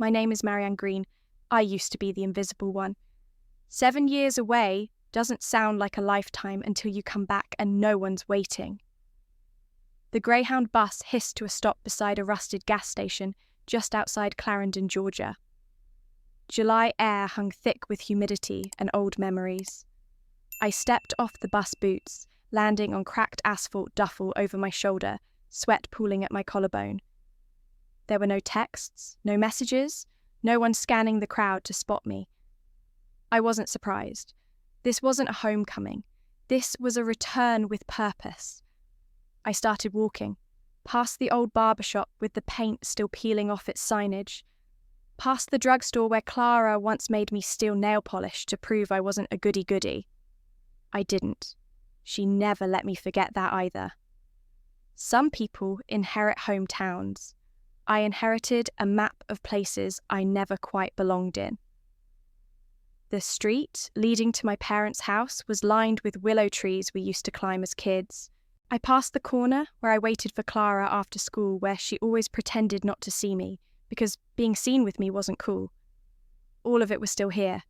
My name is Marianne Greene. I used to be the invisible one. 7 years away doesn't sound like a lifetime until you come back and no one's waiting. The Greyhound bus hissed to a stop beside a rusted gas station just outside Clarendon, Georgia. July air hung thick with humidity and old memories. I stepped off the bus boots, landing on cracked asphalt duffel over my shoulder, sweat pooling at my collarbone. There were no texts, no messages, no one scanning the crowd to spot me. I wasn't surprised. This wasn't a homecoming. This was a return with purpose. I started walking, past the old barber shop with the paint still peeling off its signage, past the drugstore where Clara once made me steal nail polish to prove I wasn't a goody-goody. I didn't. She never let me forget that either. Some people inherit hometowns. I inherited a map of places I never quite belonged in. The street leading to my parents' house was lined with willow trees we used to climb as kids. I passed the corner where I waited for Clara after school, where she always pretended not to see me, because being seen with me wasn't cool. All of it was still here,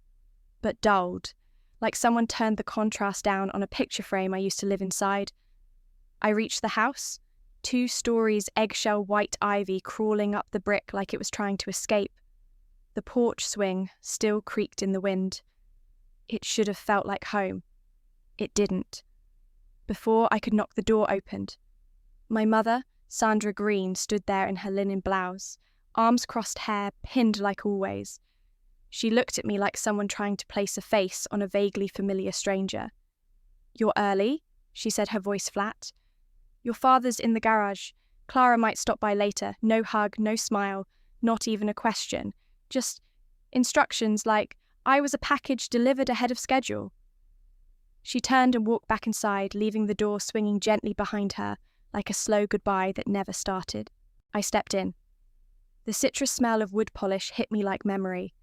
but dulled, like someone turned the contrast down on a picture frame I used to live inside. I reached the house, 2 stories eggshell white ivy crawling up the brick like it was trying to escape. The porch swing still creaked in the wind. It should have felt like home. It didn't. Before I could knock, the door opened. My mother, Sandra Greene, stood there in her linen blouse, arms crossed, hair pinned like always. She looked at me like someone trying to place a face on a vaguely familiar stranger. "You're early," she said, her voice flat. "Your father's in the garage. Clara might stop by later. No hug, no smile, not even a question. Just instructions like, I was a package delivered ahead of schedule." She turned and walked back inside, leaving the door swinging gently behind her, like a slow goodbye that never started. I stepped in. The citrus smell of wood polish hit me like memory.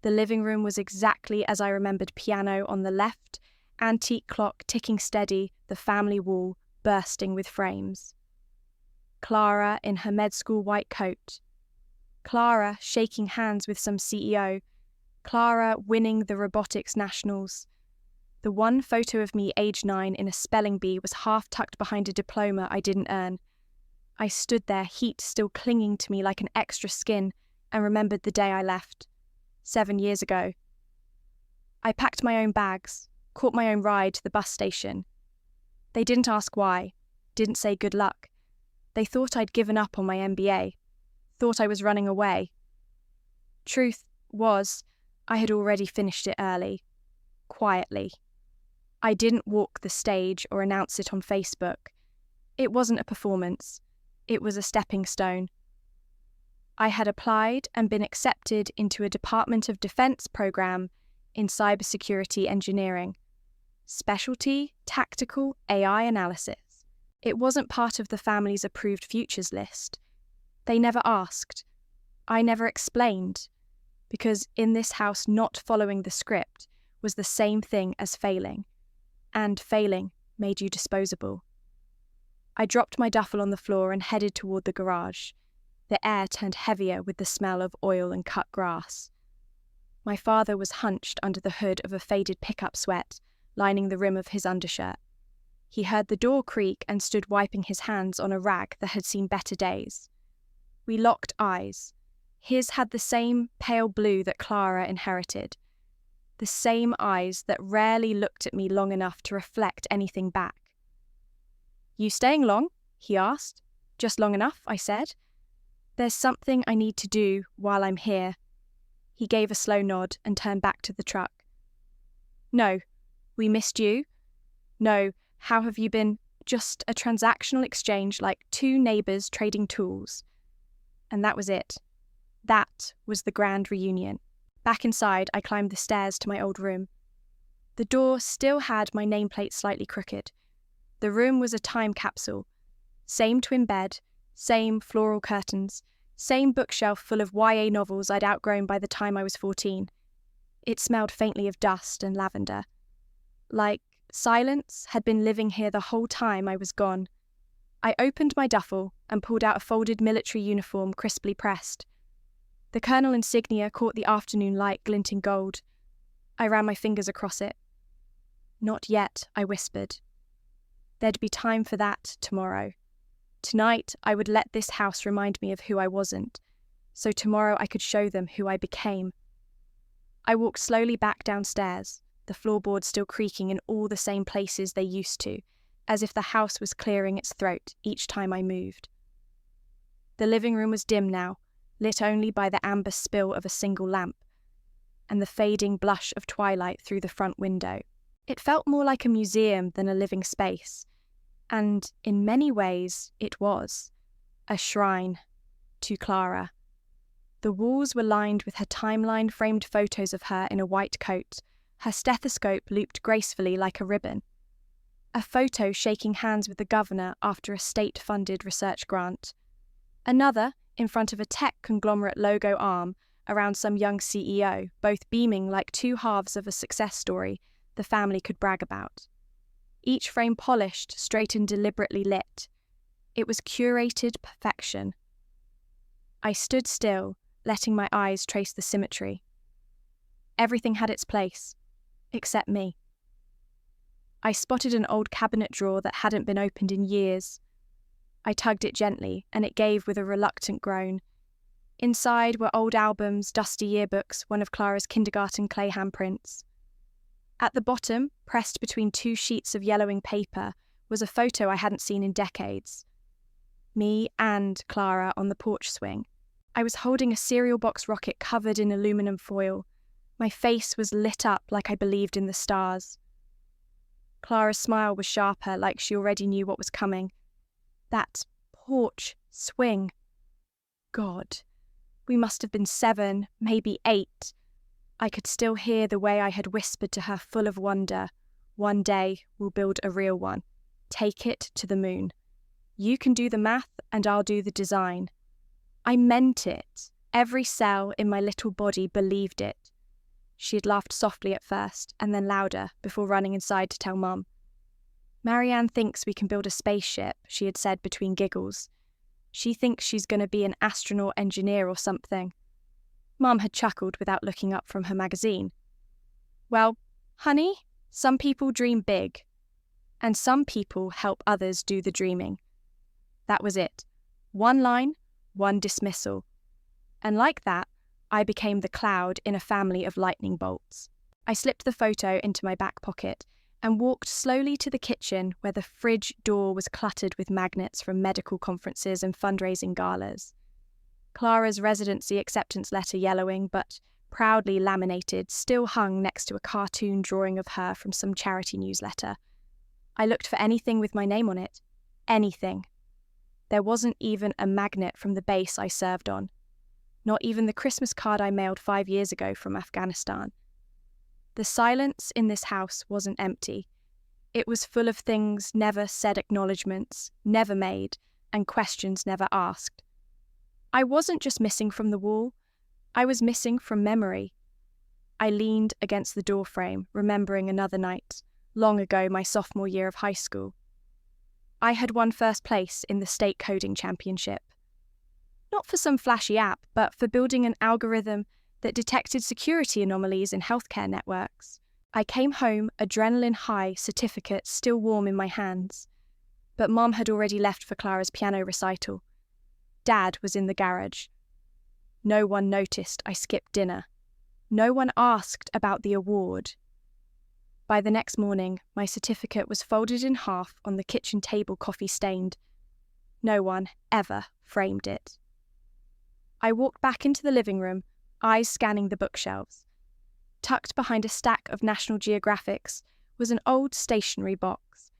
The living room was exactly as I remembered: piano on the left, antique clock ticking steady, the family wall bursting with frames. Clara in her med school white coat. Clara shaking hands with some CEO. Clara winning the robotics nationals. The one photo of me age 9 in a spelling bee was half tucked behind a diploma I didn't earn. I stood there, heat still clinging to me like an extra skin, and remembered the day I left. 7 years ago. I packed my own bags, caught my own ride to the bus station. They didn't ask why, didn't say good luck. They thought I'd given up on my MBA, thought I was running away. Truth was, I had already finished it early, quietly. I didn't walk the stage or announce it on Facebook. It wasn't a performance. It was a stepping stone. I had applied and been accepted into a Department of Defense program in cybersecurity engineering. Specialty, tactical AI analysis. It wasn't part of the family's approved futures list. They never asked. I never explained. Because in this house, not following the script was the same thing as failing. And failing made you disposable. I dropped my duffel on the floor and headed toward the garage. The air turned heavier with the smell of oil and cut grass. My father was hunched under the hood of a faded pickup sweat, lining the rim of his undershirt. He heard the door creak and stood wiping his hands on a rag that had seen better days. We locked eyes. His had the same pale blue that Clara inherited. The same eyes that rarely looked at me long enough to reflect anything back. "You staying long?" he asked. "Just long enough," I said. "There's something I need to do while I'm here." He gave a slow nod and turned back to the truck. "No, we missed you. No, how have you been? Just a transactional exchange like 2 neighbours trading tools." And that was it. That was the grand reunion. Back inside, I climbed the stairs to my old room. The door still had my nameplate slightly crooked. The room was a time capsule. Same twin bed, same floral curtains, same bookshelf full of YA novels I'd outgrown by the time I was 14. It smelled faintly of dust and lavender. Like silence had been living here the whole time I was gone. I opened my duffel and pulled out a folded military uniform crisply pressed. The Colonel insignia caught the afternoon light glinting gold. I ran my fingers across it. Not yet, I whispered. There'd be time for that tomorrow. Tonight, I would let this house remind me of who I wasn't, so tomorrow I could show them who I became. I walked slowly back downstairs, the floorboards still creaking in all the same places they used to, as if the house was clearing its throat each time I moved. The living room was dim now, lit only by the amber spill of a single lamp, and the fading blush of twilight through the front window. It felt more like a museum than a living space, and in many ways it was. A shrine to Clara. The walls were lined with her timeline-framed photos of her in a white coat, her stethoscope looped gracefully like a ribbon. A photo shaking hands with the governor after a state-funded research grant. Another in front of a tech conglomerate logo arm around some young CEO, both beaming like two halves of a success story the family could brag about. Each frame polished, straight and deliberately lit. It was curated perfection. I stood still, letting my eyes trace the symmetry. Everything had its place, except me. I spotted an old cabinet drawer that hadn't been opened in years. I tugged it gently, and it gave with a reluctant groan. Inside were old albums, dusty yearbooks, one of Clara's kindergarten clay handprints. At the bottom, pressed between two sheets of yellowing paper, was a photo I hadn't seen in decades. Me and Clara on the porch swing. I was holding a cereal box rocket covered in aluminum foil. My face was lit up like I believed in the stars. Clara's smile was sharper, like she already knew what was coming. That porch swing. God, we must have been 7, maybe 8. I could still hear the way I had whispered to her, full of wonder. One day we'll build a real one. Take it to the moon. You can do the math and I'll do the design. I meant it. Every cell in my little body believed it. She had laughed softly at first, and then louder, before running inside to tell Mum. Marianne thinks we can build a spaceship, she had said between giggles. She thinks she's going to be an astronaut engineer or something. Mum had chuckled without looking up from her magazine. Well, honey, some people dream big, and some people help others do the dreaming. That was it. One line, one dismissal. And like that, I became the cloud in a family of lightning bolts. I slipped the photo into my back pocket and walked slowly to the kitchen where the fridge door was cluttered with magnets from medical conferences and fundraising galas. Clara's residency acceptance letter, yellowing but proudly laminated, still hung next to a cartoon drawing of her from some charity newsletter. I looked for anything with my name on it. Anything. There wasn't even a magnet from the base I served on. Not even the Christmas card I mailed 5 years ago from Afghanistan. The silence in this house wasn't empty. It was full of things never said, acknowledgements never made, and questions never asked. I wasn't just missing from the wall, I was missing from memory. I leaned against the doorframe, remembering another night, long ago, my sophomore year of high school. I had won first place in the state coding championship. Not for some flashy app, but for building an algorithm that detected security anomalies in healthcare networks. I came home, adrenaline high, certificate still warm in my hands. But Mum had already left for Clara's piano recital. Dad was in the garage. No one noticed I skipped dinner. No one asked about the award. By the next morning, my certificate was folded in half on the kitchen table, coffee stained. No one ever framed it. I walked back into the living room, eyes scanning the bookshelves. Tucked behind a stack of National Geographics was an old stationery box.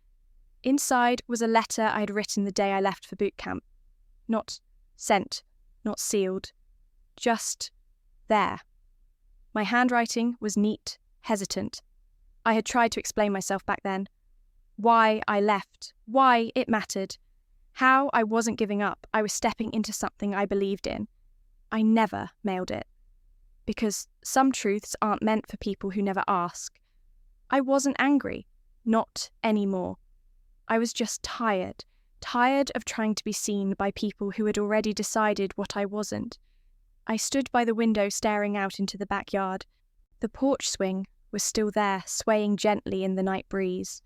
Inside was a letter I had written the day I left for boot camp. Not sent, not sealed, just there. My handwriting was neat, hesitant. I had tried to explain myself back then. Why I left, why it mattered, how I wasn't giving up, I was stepping into something I believed in. I never mailed it. Because some truths aren't meant for people who never ask. I wasn't angry. Not anymore. I was just tired of trying to be seen by people who had already decided what I wasn't. I stood by the window staring out into the backyard. The porch swing was still there, swaying gently in the night breeze.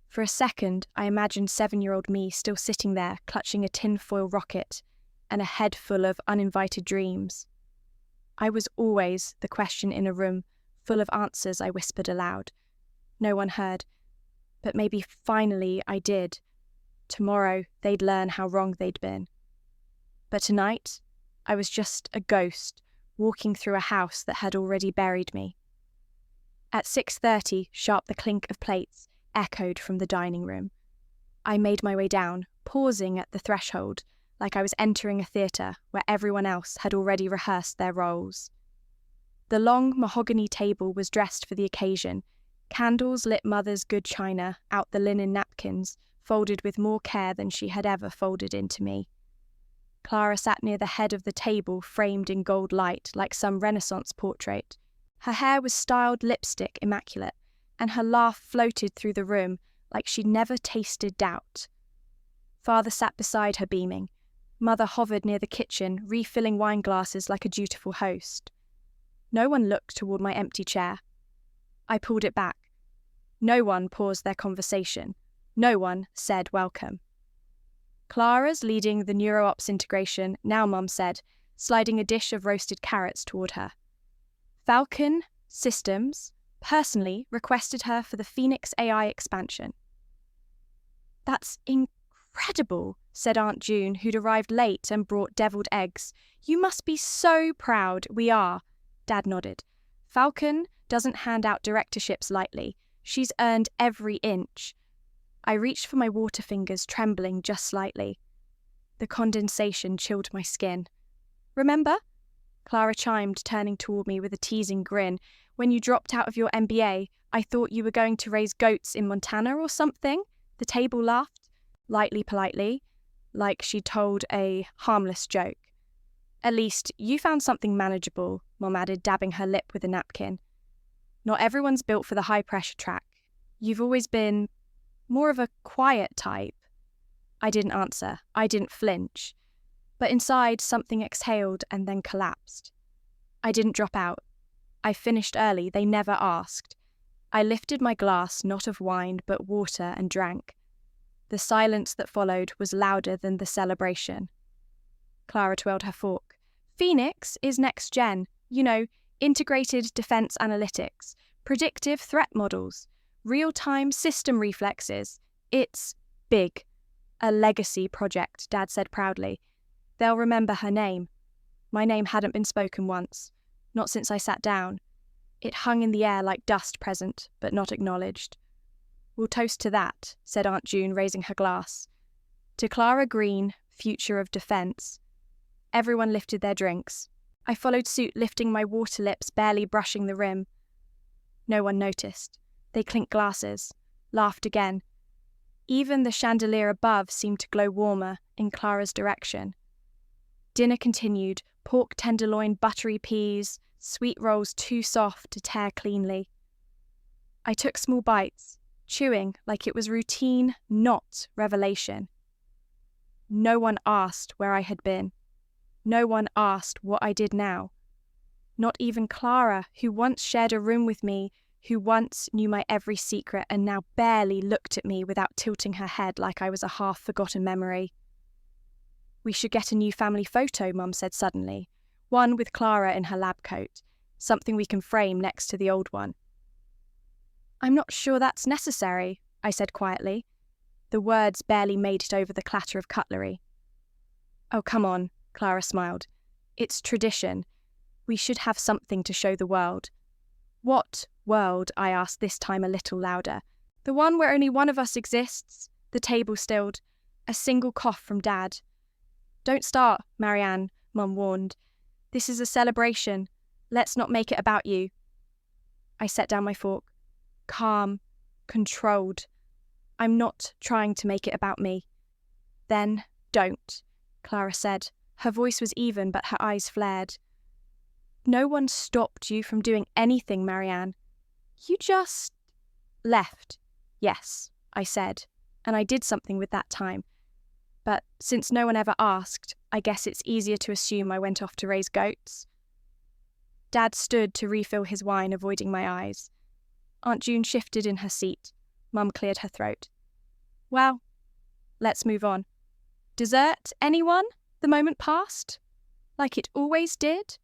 For a second, I imagined 7-year-old me still sitting there, clutching a tinfoil rocket and a head full of uninvited dreams. I was always the question in a room full of answers, I whispered aloud. No one heard. But maybe finally I did. Tomorrow they'd learn how wrong they'd been. But tonight, I was just a ghost walking through a house that had already buried me. At 6:30, sharp the clink of plates echoed from the dining room. I made my way down, pausing at the threshold, like I was entering a theatre where everyone else had already rehearsed their roles. The long mahogany table was dressed for the occasion. Candles lit Mother's good china out the linen napkins, folded with more care than she had ever folded into me. Clara sat near the head of the table, framed in gold light like some Renaissance portrait. Her hair was styled lipstick immaculate, and her laugh floated through the room like she'd never tasted doubt. Father sat beside her beaming. Mother hovered near the kitchen, refilling wine glasses like a dutiful host. No one looked toward my empty chair. I pulled it back. No one paused their conversation. No one said welcome. Clara's leading the NeuroOps integration, now Mum said, sliding a dish of roasted carrots toward her. Falcon Systems personally requested her for the Phoenix AI expansion. That's incredible, said Aunt June, who'd arrived late and brought deviled eggs. You must be so proud. We are. Dad nodded. Falcon doesn't hand out directorships lightly. She's earned every inch. I reached for my water fingers, trembling just slightly. The condensation chilled my skin. Remember? Clara chimed, turning toward me with a teasing grin. When you dropped out of your MBA, I thought you were going to raise goats in Montana or something. The table laughed, lightly, politely, like she'd told a harmless joke. At least you found something manageable, Mom added, dabbing her lip with a napkin. Not everyone's built for the high-pressure track. You've always been more of a quiet type. I didn't answer. I didn't flinch. But inside, something exhaled and then collapsed. I didn't drop out. I finished early. They never asked. I lifted my glass, not of wine, but water, and drank. The silence that followed was louder than the celebration. Clara twirled her fork. Phoenix is next gen. You know, integrated defense analytics, predictive threat models, real-time system reflexes. It's big. A legacy project, Dad said proudly. They'll remember her name. My name hadn't been spoken once, not since I sat down. It hung in the air like dust present, but not acknowledged. We'll toast to that, said Aunt June, raising her glass. To Clara Greene, future of defense. Everyone lifted their drinks. I followed suit, lifting my water lips, barely brushing the rim. No one noticed. They clinked glasses, laughed again. Even the chandelier above seemed to glow warmer in Clara's direction. Dinner continued, pork tenderloin, buttery peas, sweet rolls too soft to tear cleanly. I took small bites, chewing like it was routine, not revelation. No one asked where I had been. No one asked what I did now. Not even Clara, who once shared a room with me, who once knew my every secret and now barely looked at me without tilting her head like I was a half-forgotten memory. We should get a new family photo, Mum said suddenly. One with Clara in her lab coat, something we can frame next to the old one. I'm not sure that's necessary, I said quietly. The words barely made it over the clatter of cutlery. Oh, come on, Clara smiled. It's tradition. We should have something to show the world. What world? I asked, this time a little louder. The one where only one of us exists? The table stilled. A single cough from Dad. Don't start, Marianne, Mum warned. This is a celebration. Let's not make it about you. I set down my fork. Calm, controlled. I'm not trying to make it about me. Then don't, Clara said. Her voice was even, but her eyes flared. No one stopped you from doing anything, Marianne. You just left. Yes, I said, and I did something with that time. but since no one ever asked, I guess it's easier to assume I went off to raise goats. Dad stood to refill his wine, avoiding my eyes. Aunt June shifted in her seat. Mum cleared her throat. Well, let's move on. Dessert, anyone? The moment passed. Like it always did.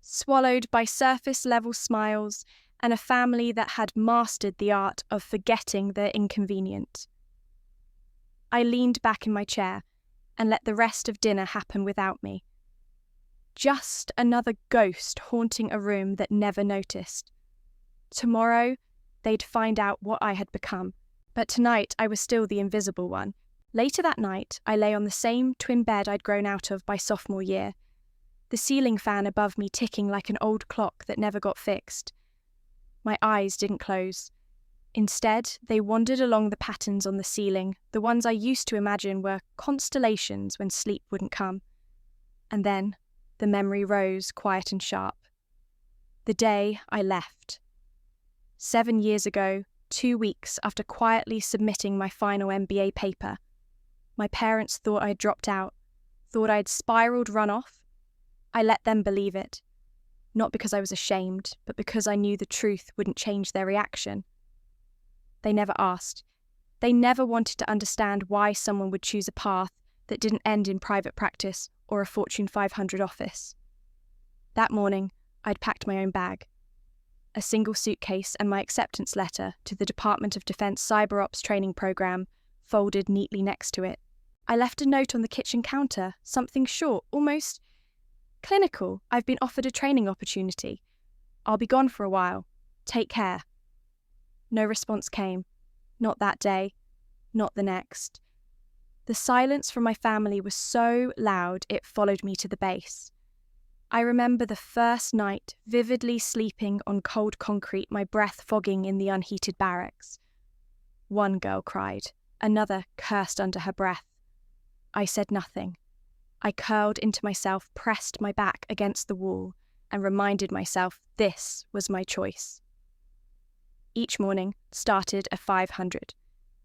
Swallowed by surface-level smiles and a family that had mastered the art of forgetting the inconvenient. I leaned back in my chair and let the rest of dinner happen without me. Just another ghost haunting a room that never noticed. Tomorrow, they'd find out what I had become, but tonight I was still the invisible one. Later that night, I lay on the same twin bed I'd grown out of by sophomore year, the ceiling fan above me ticking like an old clock that never got fixed. My eyes didn't close. Instead, they wandered along the patterns on the ceiling, the ones I used to imagine were constellations when sleep wouldn't come. And then, the memory rose, quiet and sharp. The day I left. 7 years ago, 2 weeks after quietly submitting my final MBA paper, my parents thought I'd dropped out, thought I'd spiraled run off. I let them believe it, not because I was ashamed, but because I knew the truth wouldn't change their reaction. They never asked. They never wanted to understand why someone would choose a path that didn't end in private practice or a Fortune 500 office. That morning, I'd packed my own bag. A single suitcase and my acceptance letter to the Department of Defense Cyber Ops training program folded neatly next to it. I left a note on the kitchen counter, something short, almost clinical. I've been offered a training opportunity. I'll be gone for a while. Take care. No response came. Not that day. Not the next. The silence from my family was so loud it followed me to the base. I remember the first night vividly sleeping on cold concrete, my breath fogging in the unheated barracks. One girl cried. Another cursed under her breath. I said nothing. I curled into myself, pressed my back against the wall, and reminded myself this was my choice. Each morning started at 500.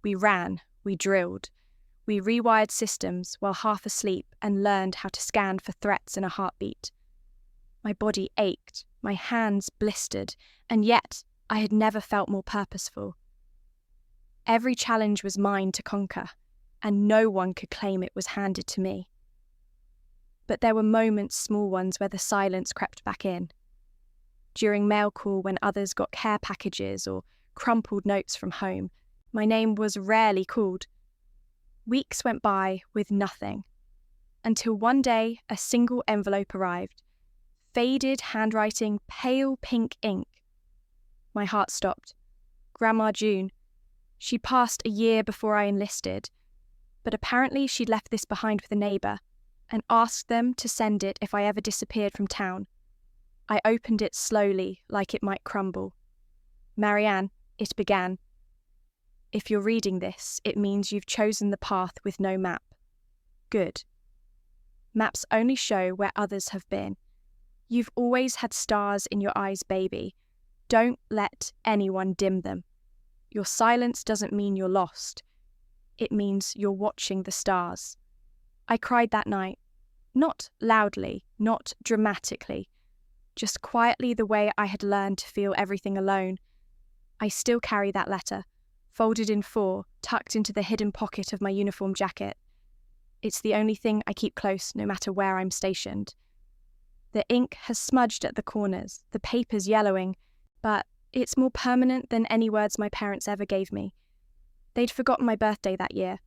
We ran, we drilled. We rewired systems while half asleep and learned how to scan for threats in a heartbeat. My body ached, my hands blistered, and yet I had never felt more purposeful. Every challenge was mine to conquer, and no one could claim it was handed to me. But there were moments, small ones, where the silence crept back in. During mail call when others got care packages or crumpled notes from home, my name was rarely called. Weeks went by with nothing, until one day a single envelope arrived. Faded handwriting, pale pink ink. My heart stopped. Grandma June. She passed a year before I enlisted, but apparently she'd left this behind with a neighbour and asked them to send it if I ever disappeared from town. I opened it slowly, like it might crumble. Marianne, it began. If you're reading this, it means you've chosen the path with no map. Good. Maps only show where others have been. You've always had stars in your eyes, baby. Don't let anyone dim them. Your silence doesn't mean you're lost. It means you're watching the stars. I cried that night. Not loudly, not dramatically. Just quietly, the way I had learned to feel everything alone. I still carry that letter, folded in 4, tucked into the hidden pocket of my uniform jacket. It's the only thing I keep close, no matter where I'm stationed. The ink has smudged at the corners, the paper's yellowing, but it's more permanent than any words my parents ever gave me. They'd forgotten my birthday that year.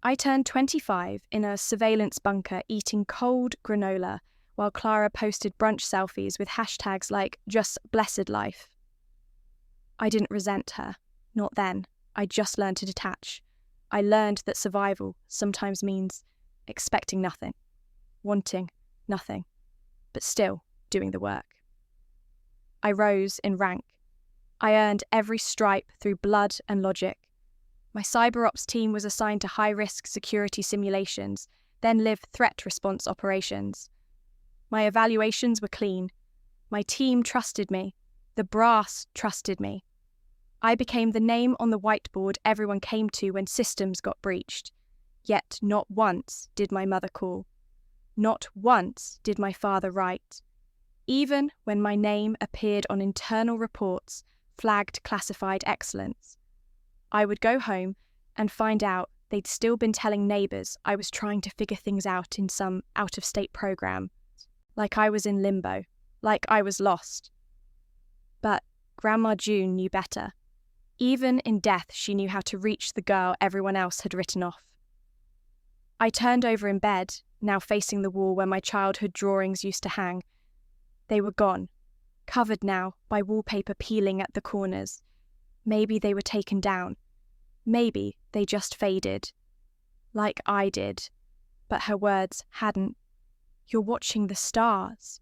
I turned 25 in a surveillance bunker eating cold granola while Clara posted brunch selfies with hashtags like just blessed life. I didn't resent her. Not then. I just learned to detach. I learned that survival sometimes means expecting nothing, wanting nothing, but still doing the work. I rose in rank. I earned every stripe through blood and logic. My cyber ops team was assigned to high-risk security simulations, then live threat response operations. My evaluations were clean. My team trusted me. The brass trusted me. I became the name on the whiteboard everyone came to when systems got breached. Yet not once did my mother call. Not once did my father write. Even when my name appeared on internal reports flagged classified excellence, I would go home and find out they'd still been telling neighbours I was trying to figure things out in some out-of-state program, like I was in limbo, like I was lost. But Grandma June knew better. Even in death, she knew how to reach the girl everyone else had written off. I turned over in bed, now facing the wall where my childhood drawings used to hang. They were gone, covered now by wallpaper peeling at the corners. Maybe they were taken down. Maybe they just faded. Like I did. But her words hadn't. You're watching the stars.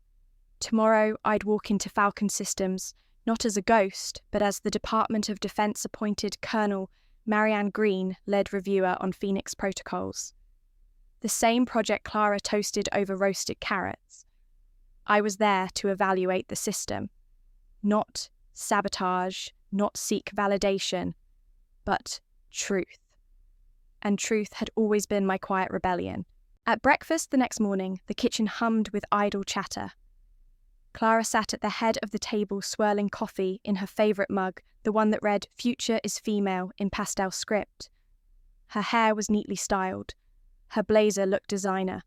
Tomorrow I'd walk into Falcon Systems, not as a ghost, but as the Department of Defense appointed Colonel Marianne Greene led reviewer on Phoenix protocols. The same project Clara toasted over roasted carrots. I was there to evaluate the system. Not sabotage, not seek validation, but truth. And truth had always been my quiet rebellion. At breakfast the next morning, the kitchen hummed with idle chatter. Clara sat at the head of the table swirling coffee in her favourite mug, the one that read "Future is Female" in pastel script. Her hair was neatly styled. Her blazer looked designer.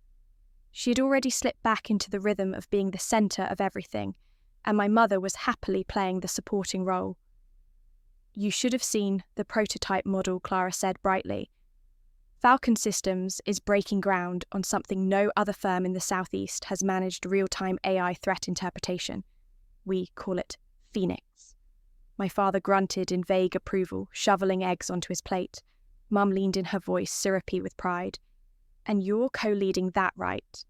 She had already slipped back into the rhythm of being the centre of everything, and my mother was happily playing the supporting role. You should have seen the prototype model, Clara said brightly. Falcon Systems is breaking ground on something no other firm in the Southeast has managed real-time AI threat interpretation. We call it Phoenix. My father grunted in vague approval, shoveling eggs onto his plate. Mum leaned in her voice, syrupy with pride. And you're co-leading that, right?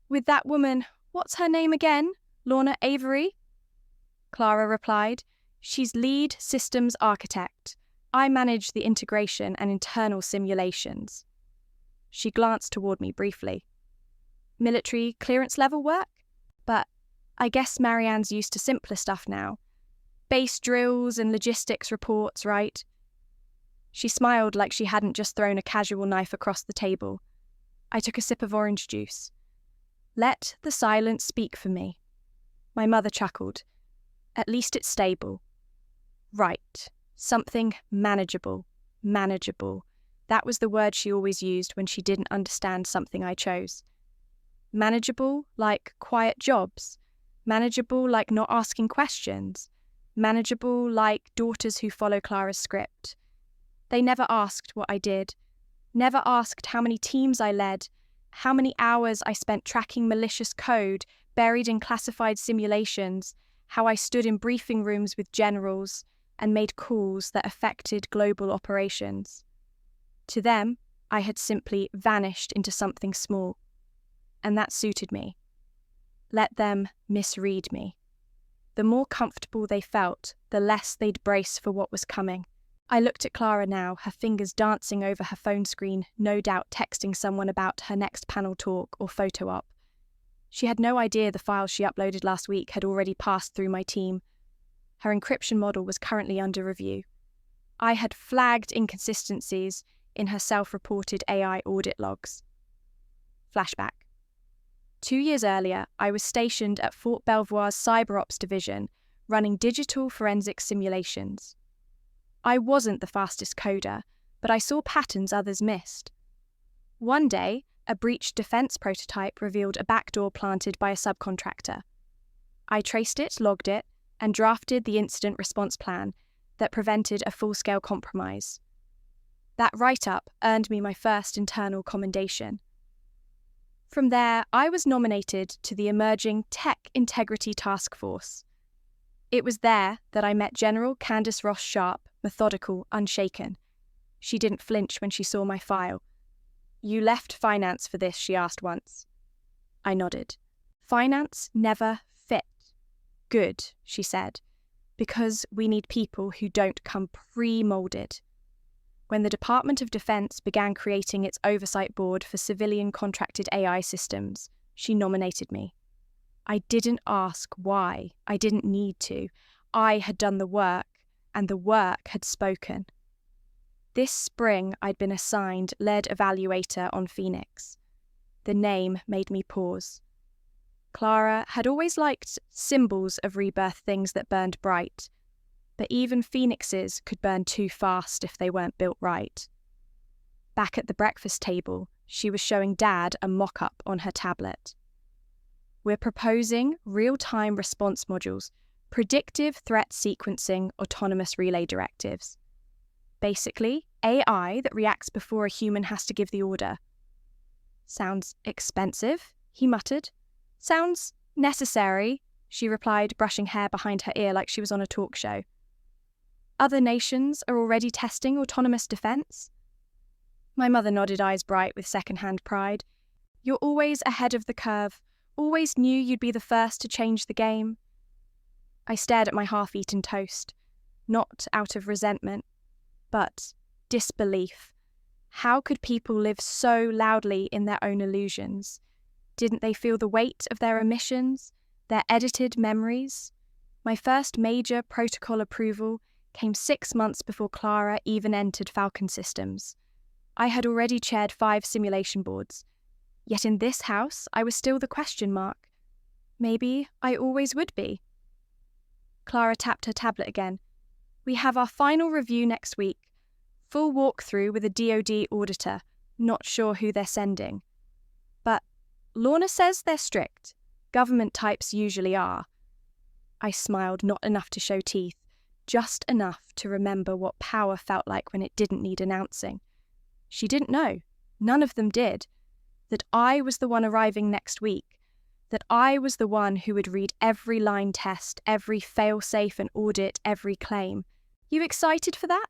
With that woman, what's her name again? Lorna Avery? Clara replied. She's lead systems architect. I manage the integration and internal simulations. She glanced toward me briefly. Military clearance level work? But I guess Marianne's used to simpler stuff now. Base drills and logistics reports, right? She smiled like she hadn't just thrown a casual knife across the table. I took a sip of orange juice. Let the silence speak for me. My mother chuckled. At least it's stable. Right. Something manageable. Manageable. That was the word she always used when she didn't understand something I chose. Manageable like quiet jobs. Manageable like not asking questions. Manageable like daughters who follow Clara's script. They never asked what I did. Never asked how many teams I led, how many hours I spent tracking malicious code buried in classified simulations, how I stood in briefing rooms with generals and made calls that affected global operations. To them, I had simply vanished into something small, and that suited me. Let them misread me. The more comfortable they felt, the less they'd brace for what was coming. I looked at Clara now, her fingers dancing over her phone screen, no doubt texting someone about her next panel talk or photo op. She had no idea the files she uploaded last week had already passed through my team. Her encryption model was currently under review. I had flagged inconsistencies in her self-reported AI audit logs. Flashback. 2 years earlier, I was stationed at Fort Belvoir's Cyber Ops Division, running digital forensic simulations. I wasn't the fastest coder, but I saw patterns others missed. One day, a breached defense prototype revealed a backdoor planted by a subcontractor. I traced it, logged it, and drafted the incident response plan that prevented a full-scale compromise. That write-up earned me my first internal commendation. From there, I was nominated to the emerging Tech Integrity Task Force. It was there that I met General Candace Ross Sharp, methodical, unshaken. She didn't flinch when she saw my file. You left finance for this, she asked once. I nodded. Finance never fit. Good, she said, because we need people who don't come pre-molded. When the Department of Defense began creating its oversight board for civilian contracted AI systems, she nominated me. I didn't ask why. I didn't need to. I had done the work, and the work had spoken. This spring, I'd been assigned lead evaluator on Phoenix. The name made me pause. Clara had always liked symbols of rebirth, things that burned bright, but even phoenixes could burn too fast if they weren't built right. Back at the breakfast table, she was showing Dad a mock-up on her tablet. We're proposing real-time response modules, predictive threat sequencing, autonomous relay directives. Basically, AI that reacts before a human has to give the order. Sounds expensive, he muttered. Sounds necessary, she replied, brushing hair behind her ear like she was on a talk show. Other nations are already testing autonomous defense? My mother nodded, eyes bright with second-hand pride. You're always ahead of the curve, always knew you'd be the first to change the game. I stared at my half-eaten toast, not out of resentment, but disbelief. How could people live so loudly in their own illusions? Didn't they feel the weight of their omissions, their edited memories? My first major protocol approval came 6 months before Clara even entered Falcon Systems. I had already chaired 5 simulation boards. Yet in this house, I was still the question mark. Maybe I always would be. Clara tapped her tablet again. We have our final review next week. Full walkthrough with a DoD auditor. Not sure who they're sending. But Lorna says they're strict. Government types usually are. I smiled, not enough to show teeth, just enough to remember what power felt like when it didn't need announcing. She didn't know. None of them did. That I was the one arriving next week. That I was the one who would read every line test, every fail-safe and audit every claim. You excited for that?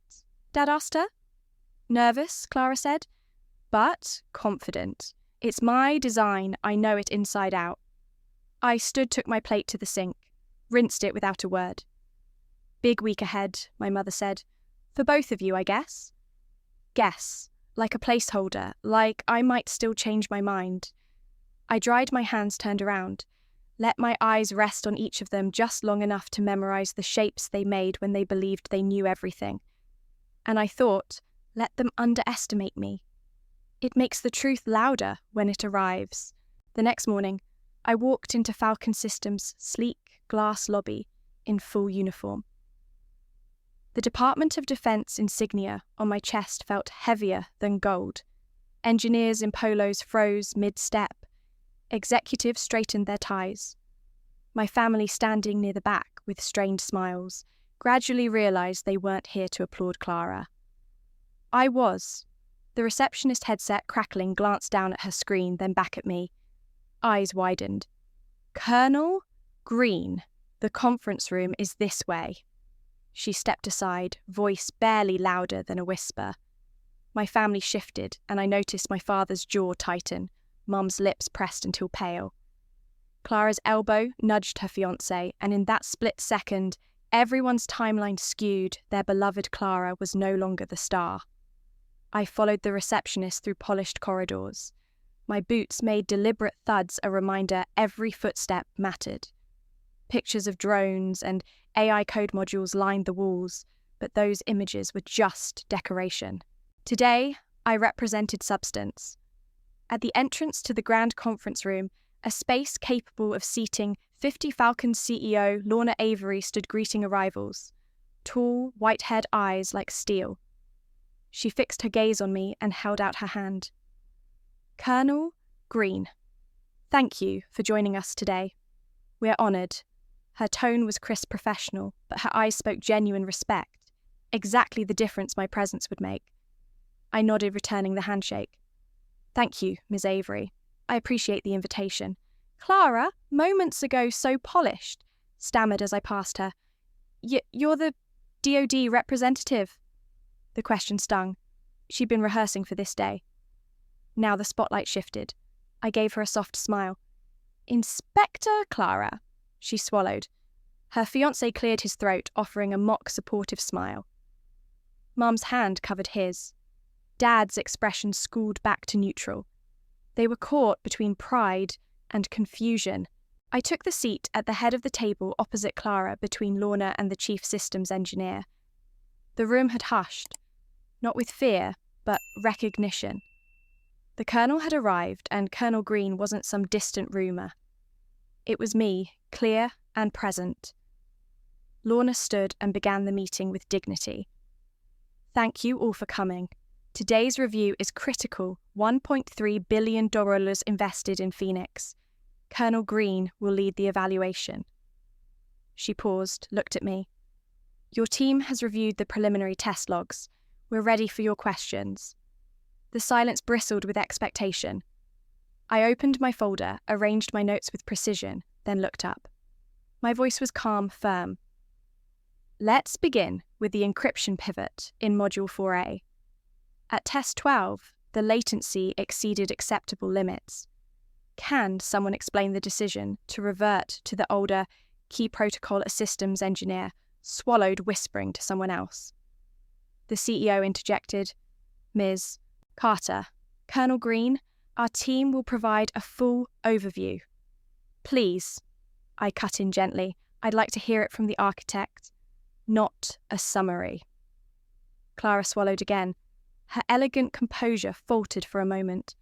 Dad asked her. Nervous, Clara said, but confident. It's my design, I know it inside out. I took my plate to the sink, rinsed it without a word. Big week ahead, my mother said. For both of you, I guess. Guess, like a placeholder, like I might still change my mind. I dried my hands turned around, let my eyes rest on each of them just long enough to memorize the shapes they made when they believed they knew everything. And I thought, let them underestimate me. It makes the truth louder when it arrives. The next morning, I walked into Falcon Systems' sleek glass lobby in full uniform. The Department of Defense insignia on my chest felt heavier than gold. Engineers in polos froze mid-step. Executives straightened their ties. My family standing near the back with strained smiles gradually realized they weren't here to applaud Clara. I was. The receptionist headset crackling glanced down at her screen, then back at me. Eyes widened. Colonel Greene, the conference room is this way. She stepped aside, voice barely louder than a whisper. My family shifted, and I noticed my father's jaw tighten, Mum's lips pressed until pale. Clara's elbow nudged her fiancé, and in that split second, everyone's timeline skewed. Their beloved Clara was no longer the star. I followed the receptionist through polished corridors. My boots made deliberate thuds, a reminder every footstep mattered. Pictures of drones and AI code modules lined the walls, but those images were just decoration. Today, I represented substance. At the entrance to the grand conference room, a space capable of seating 50 Falcon's CEO, Lorna Avery, stood greeting arrivals. Tall, white-haired eyes like steel. She fixed her gaze on me and held out her hand. Colonel Greene, thank you for joining us today. We're honoured. Her tone was crisp professional, but her eyes spoke genuine respect. Exactly the difference my presence would make. I nodded, returning the handshake. Thank you, Ms. Avery. I appreciate the invitation. Clara, moments ago so polished, stammered as I passed her. You're the DoD representative. The question stung. She'd been rehearsing for this day. Now the spotlight shifted. I gave her a soft smile. Inspector Clara. She swallowed. Her fiancé cleared his throat, offering a mock supportive smile. Mum's hand covered his. Dad's expression schooled back to neutral. They were caught between pride and confusion. I took the seat at the head of the table opposite Clara, between Lorna and the chief systems engineer. The room had hushed. Not with fear, but recognition. The colonel had arrived, and Colonel Greene wasn't some distant rumour. It was me, clear and present. Lorna stood and began the meeting with dignity. Thank you all for coming. Today's review is critical. $1.3 billion invested in Phoenix. Colonel Greene will lead the evaluation. She paused, looked at me. Your team has reviewed the preliminary test logs. We're ready for your questions. The silence bristled with expectation. I opened my folder, arranged my notes with precision, then looked up. My voice was calm, firm. Let's begin with the encryption pivot in Module 4A. At Test 12, the latency exceeded acceptable limits. Can someone explain the decision to revert to the older Key Protocol Systems engineer, swallowed whispering to someone else? The CEO interjected, Ms. Carter, Colonel Greene, our team will provide a full overview. Please, I cut in gently, I'd like to hear it from the architect, not a summary. Clara swallowed again. Her elegant composure faltered for a moment.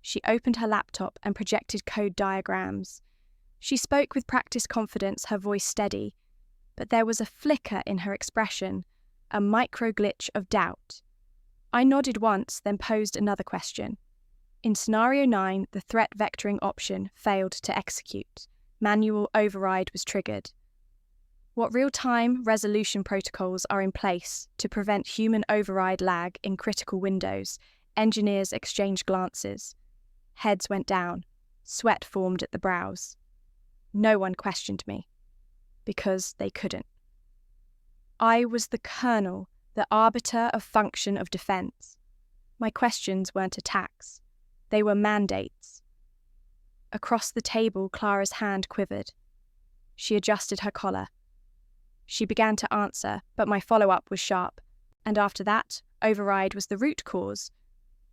She opened her laptop and projected code diagrams. She spoke with practiced confidence, her voice steady, but there was a flicker in her expression, a micro-glitch of doubt. I nodded once, then posed another question. In Scenario 9, the threat vectoring option failed to execute. Manual override was triggered. What real-time resolution protocols are in place to prevent human override lag in critical windows? Engineers exchanged glances. Heads went down. Sweat formed at the brows. No one questioned me, because they couldn't. I was the colonel, the arbiter of function of defense. My questions weren't attacks. They were mandates. Across the table, Clara's hand quivered. She adjusted her collar. She began to answer, but my follow-up was sharp. And after that, override was the root cause.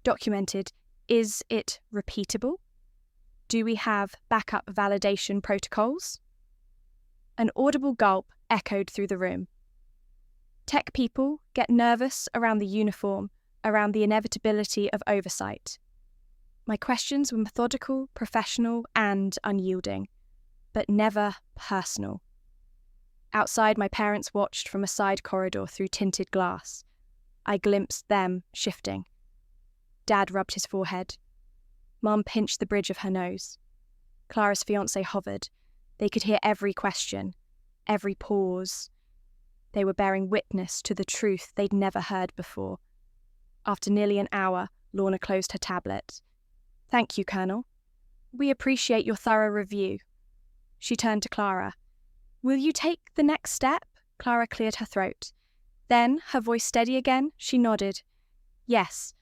Documented. Is it repeatable? Do we have backup validation protocols? An audible gulp echoed through the room. Tech people get nervous around the uniform, around the inevitability of oversight. My questions were methodical, professional, and unyielding, but never personal. Outside, my parents watched from a side corridor through tinted glass. I glimpsed them shifting. Dad rubbed his forehead. Mum pinched the bridge of her nose. Clara's fiancé hovered. They could hear every question, every pause. They were bearing witness to the truth they'd never heard before. After nearly an hour, Lorna closed her tablet. Thank you, Colonel. We appreciate your thorough review. She turned to Clara. Will you take the next step? Clara cleared her throat. Then, her voice steady again, she nodded. Yes,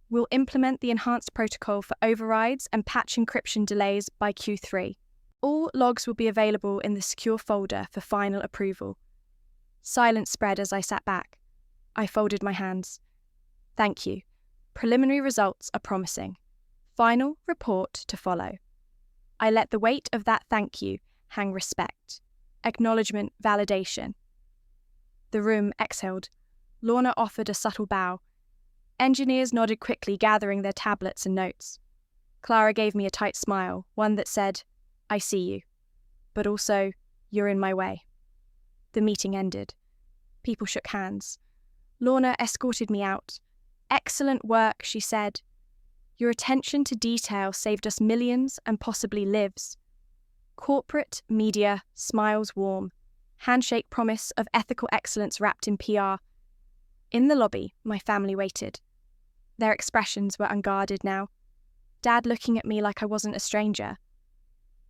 we'll implement the enhanced protocol for overrides and patch encryption delays by Q3. All logs will be available in the secure folder for final approval. Silence spread as I sat back. I folded my hands. Thank you. Preliminary results are promising. Final report to follow. I let the weight of that thank you hang respect. Acknowledgement, validation. The room exhaled. Lorna offered a subtle bow. Engineers nodded quickly, gathering their tablets and notes. Clara gave me a tight smile, one that said, I see you. But also, you're in my way. The meeting ended. People shook hands. Lorna escorted me out. Excellent work, she said. Your attention to detail saved us millions and possibly lives. Corporate media, smiles warm. Handshake promise of ethical excellence wrapped in PR. In the lobby, my family waited. Their expressions were unguarded now. Dad looking at me like I wasn't a stranger.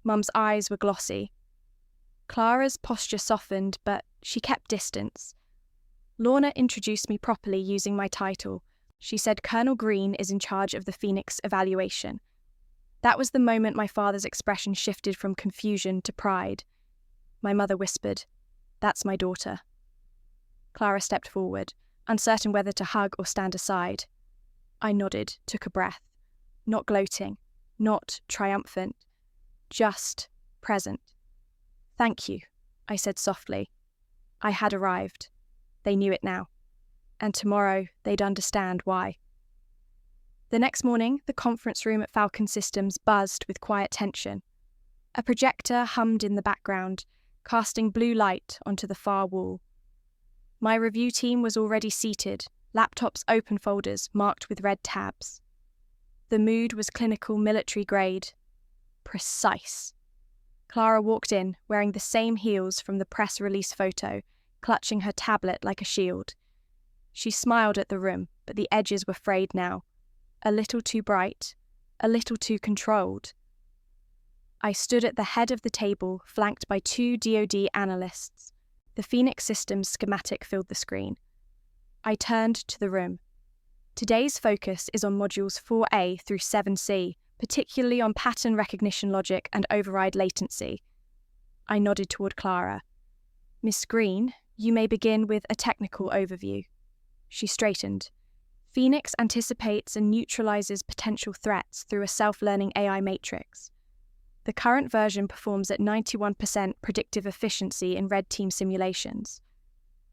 Mum's eyes were glossy. Clara's posture softened, but she kept distance. Lorna introduced me properly using my title. She said Colonel Greene is in charge of the Phoenix evaluation. That was the moment my father's expression shifted from confusion to pride. My mother whispered, That's my daughter. Clara stepped forward, uncertain whether to hug or stand aside. I nodded, took a breath. Not gloating, not triumphant, just present. Thank you, I said softly. I had arrived. They knew it now. and tomorrow they'd understand why. The next morning, the conference room at Falcon Systems buzzed with quiet tension. A projector hummed in the background, casting blue light onto the far wall. My review team was already seated, laptops open folders marked with red tabs. The mood was clinical military grade. Precise. Clara walked in, wearing the same heels from the press release photo, clutching her tablet like a shield. She smiled at the room, but the edges were frayed now. A little too bright, a little too controlled. I stood at the head of the table, flanked by two DoD analysts. The Phoenix Systems schematic filled the screen. I turned to the room. Today's focus is on modules 4A through 7C, particularly on pattern recognition logic and override latency. I nodded toward Clara. Miss Greene, you may begin with a technical overview. She straightened. Phoenix anticipates and neutralizes potential threats through a self-learning AI matrix. The current version performs at 91% predictive efficiency in red team simulations.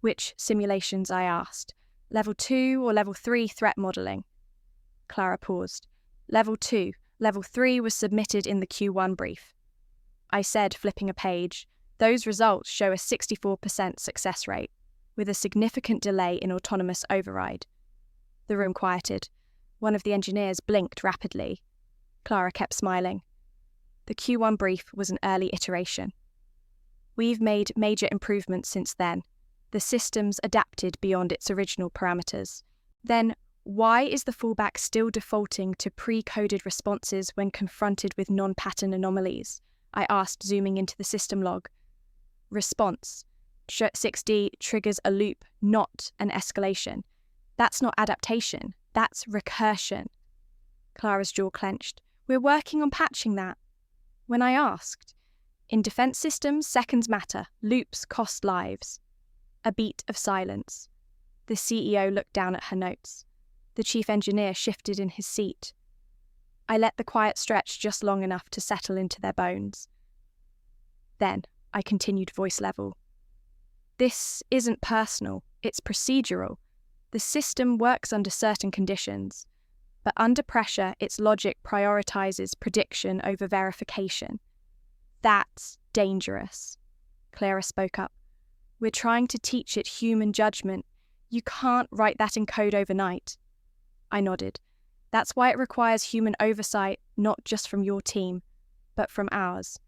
Which simulations, I asked? Level 2 or Level 3 threat modeling? Clara paused. Level 2. Level 3 was submitted in the Q1 brief. I said, flipping a page, those results show a 64% success rate, with a significant delay in autonomous override. The room quieted. One of the engineers blinked rapidly. Clara kept smiling. The Q1 brief was an early iteration. We've made major improvements since then. The system's adapted beyond its original parameters. Then, why is the fallback still defaulting to pre-coded responses when confronted with non-pattern anomalies? I asked, zooming into the system log. Response. 6D triggers a loop, not an escalation. That's not adaptation. That's recursion. Clara's jaw clenched. We're working on patching that. When I asked, in defense systems, seconds matter. Loops cost lives. A beat of silence. The CEO looked down at her notes. The chief engineer shifted in his seat. I let the quiet stretch just long enough to settle into their bones. Then I continued voice level. This isn't personal, it's procedural. The system works under certain conditions, but under pressure, its logic prioritizes prediction over verification. That's dangerous. Clara spoke up. We're trying to teach it human judgment. You can't write that in code overnight. I nodded. That's why it requires human oversight, not just from your team, but from ours.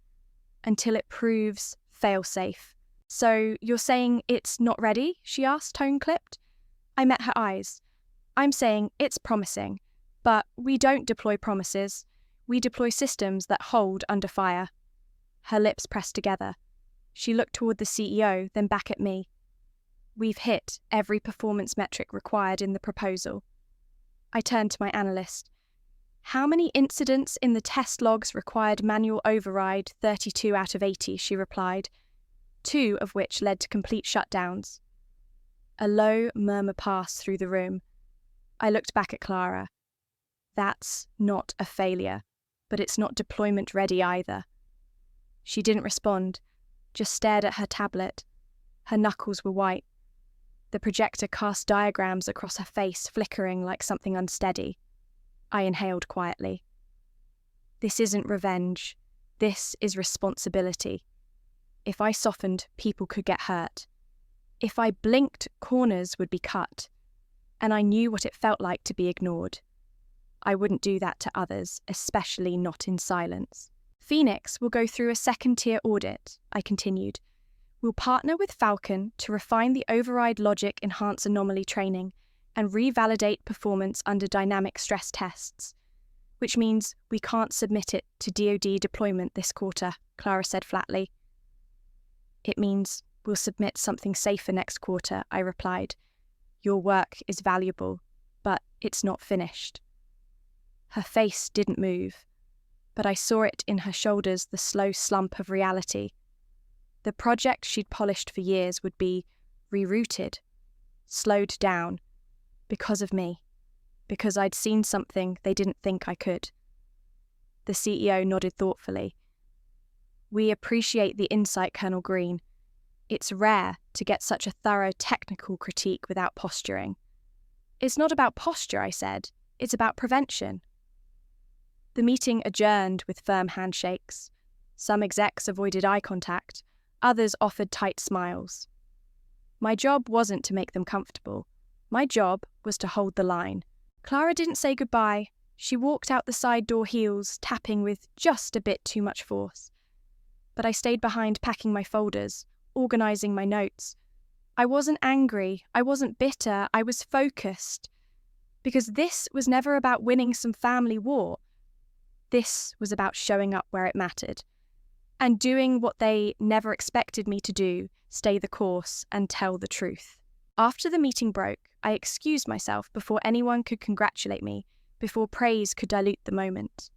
Until it proves fail-safe. So you're saying it's not ready? She asked, tone clipped. I met her eyes. I'm saying it's promising, but we don't deploy promises. We deploy systems that hold under fire. Her lips pressed together. She looked toward the CEO, then back at me. We've hit every performance metric required in the proposal. I turned to my analyst. How many incidents in the test logs required manual override? 32 out of 80, she replied, 2 of which led to complete shutdowns. A low murmur passed through the room. I looked back at Clara. That's not a failure, but it's not deployment ready either. She didn't respond, just stared at her tablet. Her knuckles were white. The projector cast diagrams across her face, flickering like something unsteady. I inhaled quietly. This isn't revenge. This is responsibility. If I softened, people could get hurt. If I blinked, corners would be cut. And I knew what it felt like to be ignored. I wouldn't do that to others, especially not in silence. Phoenix will go through a second-tier audit, I continued. We'll partner with Falcon to refine the override logic enhance anomaly training and revalidate performance under dynamic stress tests, which means we can't submit it to DoD deployment this quarter, Clara said flatly. It means we'll submit something safer next quarter, I replied. Your work is valuable, but it's not finished. Her face didn't move, but I saw it in her shoulders, the slow slump of reality. The project she'd polished for years would be rerouted, slowed down, because of me, because I'd seen something they didn't think I could. The CEO nodded thoughtfully. We appreciate the insight, Colonel Greene. It's rare to get such a thorough technical critique without posturing. It's not about posture, I said. It's about prevention. The meeting adjourned with firm handshakes. Some execs avoided eye contact. Others offered tight smiles. My job wasn't to make them comfortable. My job was to hold the line. Clara didn't say goodbye. She walked out the side door heels, tapping with just a bit too much force. But I stayed behind packing my folders, organising my notes. I wasn't angry. I wasn't bitter. I was focused. Because this was never about winning some family war. This was about showing up where it mattered. And doing what they never expected me to do, stay the course and tell the truth. After the meeting broke, I excused myself before anyone could congratulate me, before praise could dilute the moment.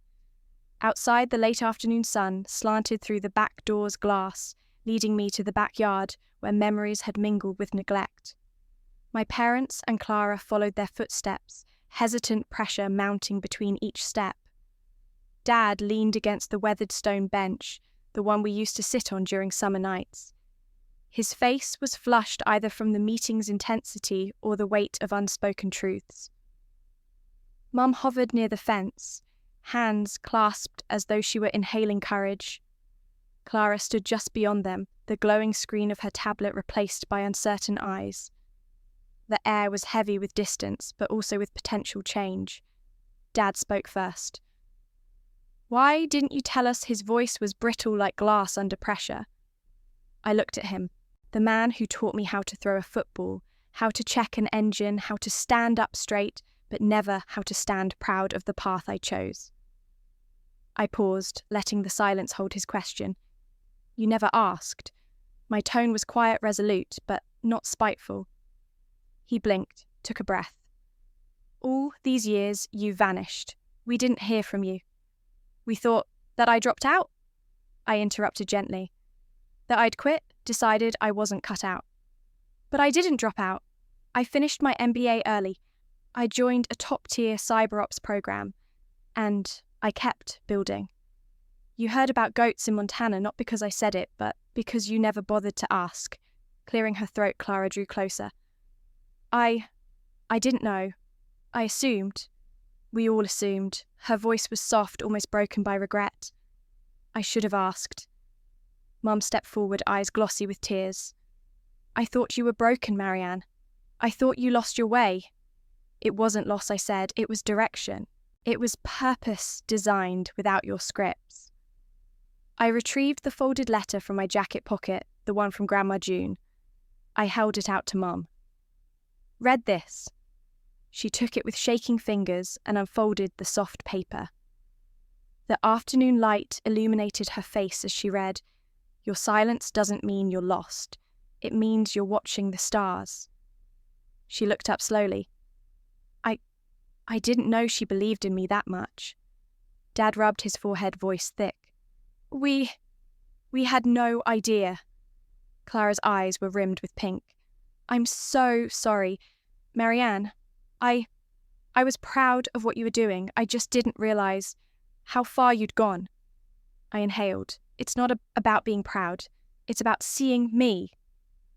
Outside, the late afternoon sun slanted through the back door's glass, leading me to the backyard where memories had mingled with neglect. My parents and Clara followed their footsteps, hesitant pressure mounting between each step. Dad leaned against the weathered stone bench, the one we used to sit on during summer nights. His face was flushed either from the meeting's intensity or the weight of unspoken truths. Mum hovered near the fence, hands clasped as though she were inhaling courage. Clara stood just beyond them, the glowing screen of her tablet replaced by uncertain eyes. The air was heavy with distance, but also with potential change. Dad spoke first. "Why didn't you tell us his voice was brittle like glass under pressure?" I looked at him, the man who taught me how to throw a football, how to check an engine, how to stand up straight, but never how to stand proud of the path I chose. I paused, letting the silence hold his question. "You never asked." My tone was quiet, resolute, but not spiteful. He blinked, took a breath. "All these years, you vanished. We didn't hear from you." "We thought that I dropped out?" I interrupted gently. "That I'd quit, decided I wasn't cut out." "But I didn't drop out. I finished my MBA early. I joined a top-tier cyber ops program, and I kept building. You heard about goats in Montana not because I said it, but because you never bothered to ask." Clearing her throat, Clara drew closer. I didn't know. I assumed. We all assumed." Her voice was soft, almost broken by regret. "I should have asked." Mum stepped forward, eyes glossy with tears. "I thought you were broken, Marianne. I thought you lost your way." "It wasn't loss," I said. "It was direction. It was purpose designed without your scripts." I retrieved the folded letter from my jacket pocket, the one from Grandma June. I held it out to Mum. "Read this." She took it with shaking fingers and unfolded the soft paper. The afternoon light illuminated her face as she read, "Your silence doesn't mean you're lost. It means you're watching the stars." She looked up slowly. I didn't know she believed in me that much. Dad rubbed his forehead, voice thick. We had no idea." Clara's eyes were rimmed with pink. "I'm so sorry. Marianne, I was proud of what you were doing. I just didn't realise how far you'd gone." I inhaled. "It's not about being proud. It's about seeing me."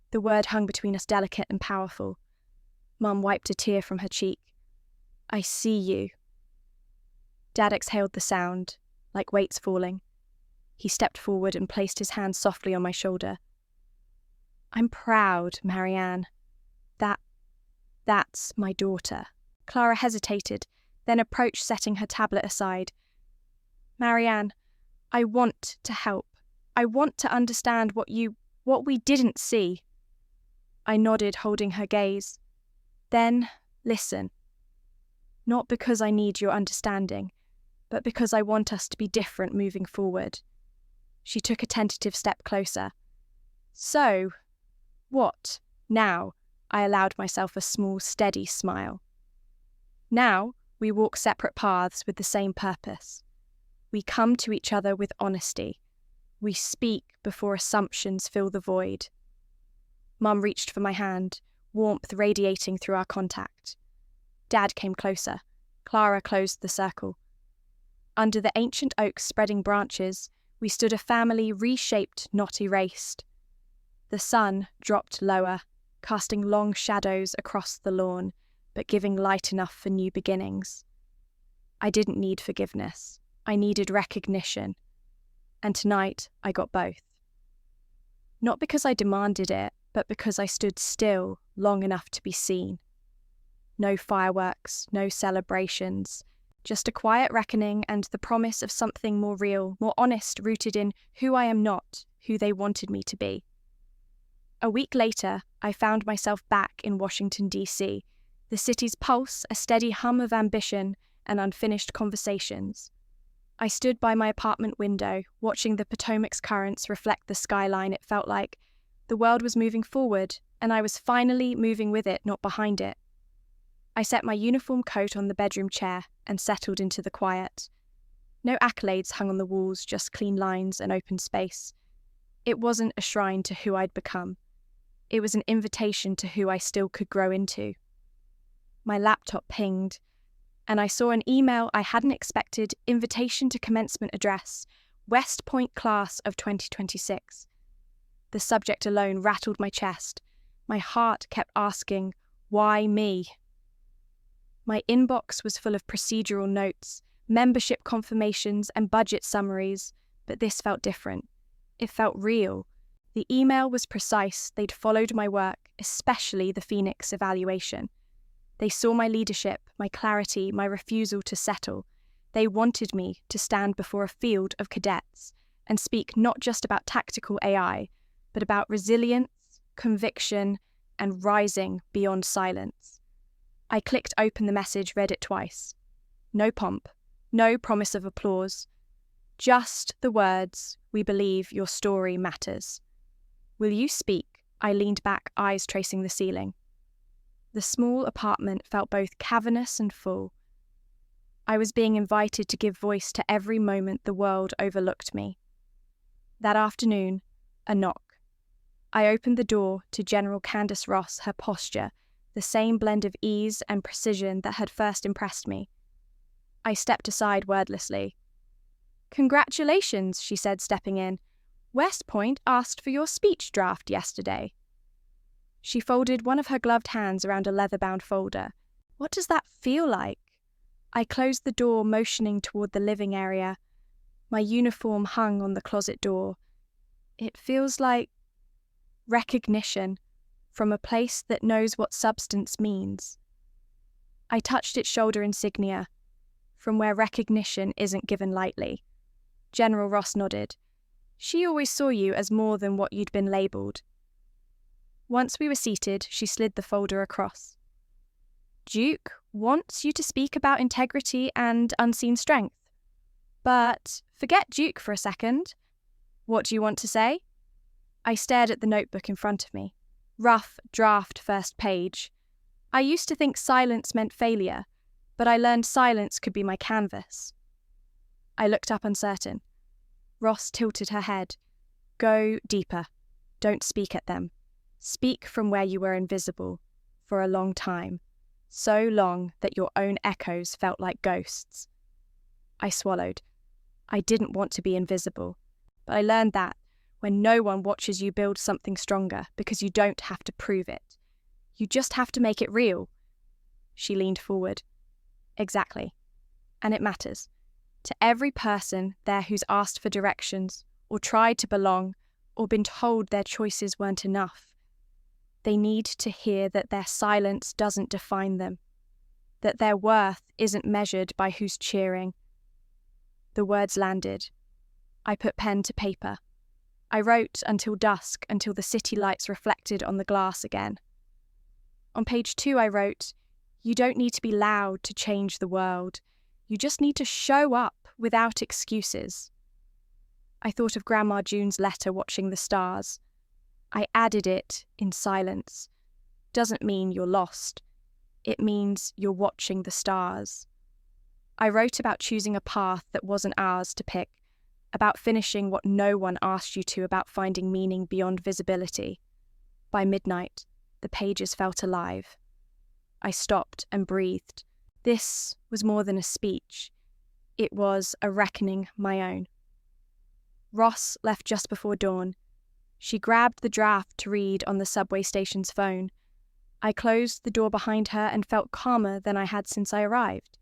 The word hung between us, delicate and powerful. Mum wiped a tear from her cheek. "I see you." Dad exhaled the sound, like weights falling. He stepped forward and placed his hand softly on my shoulder. "I'm proud, Marianne. That's my daughter." Clara hesitated, then approached, setting her tablet aside. "Marianne, I want to help. I want to understand what we didn't see." I nodded, holding her gaze. "Then listen. Not because I need your understanding, but because I want us to be different moving forward." She took a tentative step closer. "So, what now?" I allowed myself a small, steady smile. "Now, we walk separate paths with the same purpose. We come to each other with honesty. We speak before assumptions fill the void." Mum reached for my hand, warmth radiating through our contact. Dad came closer. Clara closed the circle. Under the ancient oak's spreading branches, we stood a family reshaped, not erased. The sun dropped lower, casting long shadows across the lawn, but giving light enough for new beginnings. I didn't need forgiveness. I needed recognition. And tonight, I got both. Not because I demanded it, but because I stood still long enough to be seen. No fireworks, no celebrations, just a quiet reckoning and the promise of something more real, more honest, rooted in who I am not, who they wanted me to be. A week later, I found myself back in Washington, D.C., the city's pulse, a steady hum of ambition and unfinished conversations. I stood by my apartment window, watching the Potomac's currents reflect the skyline. It felt like the world was moving forward, and I was finally moving with it, not behind it. I set my uniform coat on the bedroom chair and settled into the quiet. No accolades hung on the walls, just clean lines and open space. It wasn't a shrine to who I'd become. It was an invitation to who I still could grow into. My laptop pinged, and I saw an email I hadn't expected, invitation to commencement address, West Point class of 2026. The subject alone rattled my chest. My heart kept asking, why me? My inbox was full of procedural notes, membership confirmations, and budget summaries, but this felt different. It felt real. The email was precise. They'd followed my work, especially the Phoenix evaluation. They saw my leadership, my clarity, my refusal to settle. They wanted me to stand before a field of cadets and speak not just about tactical AI, but about resilience, conviction, and rising beyond silence. I clicked open the message, read it twice. No pomp, no promise of applause. Just the words, "We believe your story matters." "Will you speak?" I leaned back, eyes tracing the ceiling. The small apartment felt both cavernous and full. I was being invited to give voice to every moment the world overlooked me. That afternoon, a knock. I opened the door to General Candace Ross, her posture, the same blend of ease and precision that had first impressed me. I stepped aside wordlessly. "Congratulations," she said, stepping in. "West Point asked for your speech draft yesterday." She folded one of her gloved hands around a leather-bound folder. "What does that feel like?" I closed the door, motioning toward the living area. My uniform hung on the closet door. "It feels like recognition from a place that knows what substance means." I touched its shoulder insignia, from where recognition isn't given lightly. General Ross nodded. "She always saw you as more than what you'd been labelled." Once we were seated, she slid the folder across. "Duke wants you to speak about integrity and unseen strength. But forget Duke for a second. What do you want to say?" I stared at the notebook in front of me. Rough draft first page. I used to think silence meant failure, but I learned silence could be my canvas. I looked up uncertain. Ross tilted her head. "Go deeper. Don't speak at them. Speak from where you were invisible, for a long time. So long that your own echoes felt like ghosts." I swallowed. I didn't want to be invisible, but I learned that when no one watches you build something stronger because you don't have to prove it. You just have to make it real. She leaned forward. "Exactly. And it matters. To every person there who's asked for directions, or tried to belong, or been told their choices weren't enough. They need to hear that their silence doesn't define them, that their worth isn't measured by who's cheering." The words landed. I put pen to paper. I wrote until dusk, until the city lights reflected on the glass again. On page 2 I wrote, "You don't need to be loud to change the world. You just need to show up without excuses." I thought of Grandma June's letter watching the stars. I added it in silence. Doesn't mean you're lost. It means you're watching the stars. I wrote about choosing a path that wasn't ours to pick, about finishing what no one asked you to, about finding meaning beyond visibility. By midnight, the pages felt alive. I stopped and breathed. This was more than a speech. It was a reckoning my own. Ross left just before dawn. She grabbed the draft to read on the subway station's phone. I closed the door behind her and felt calmer than I had since I arrived.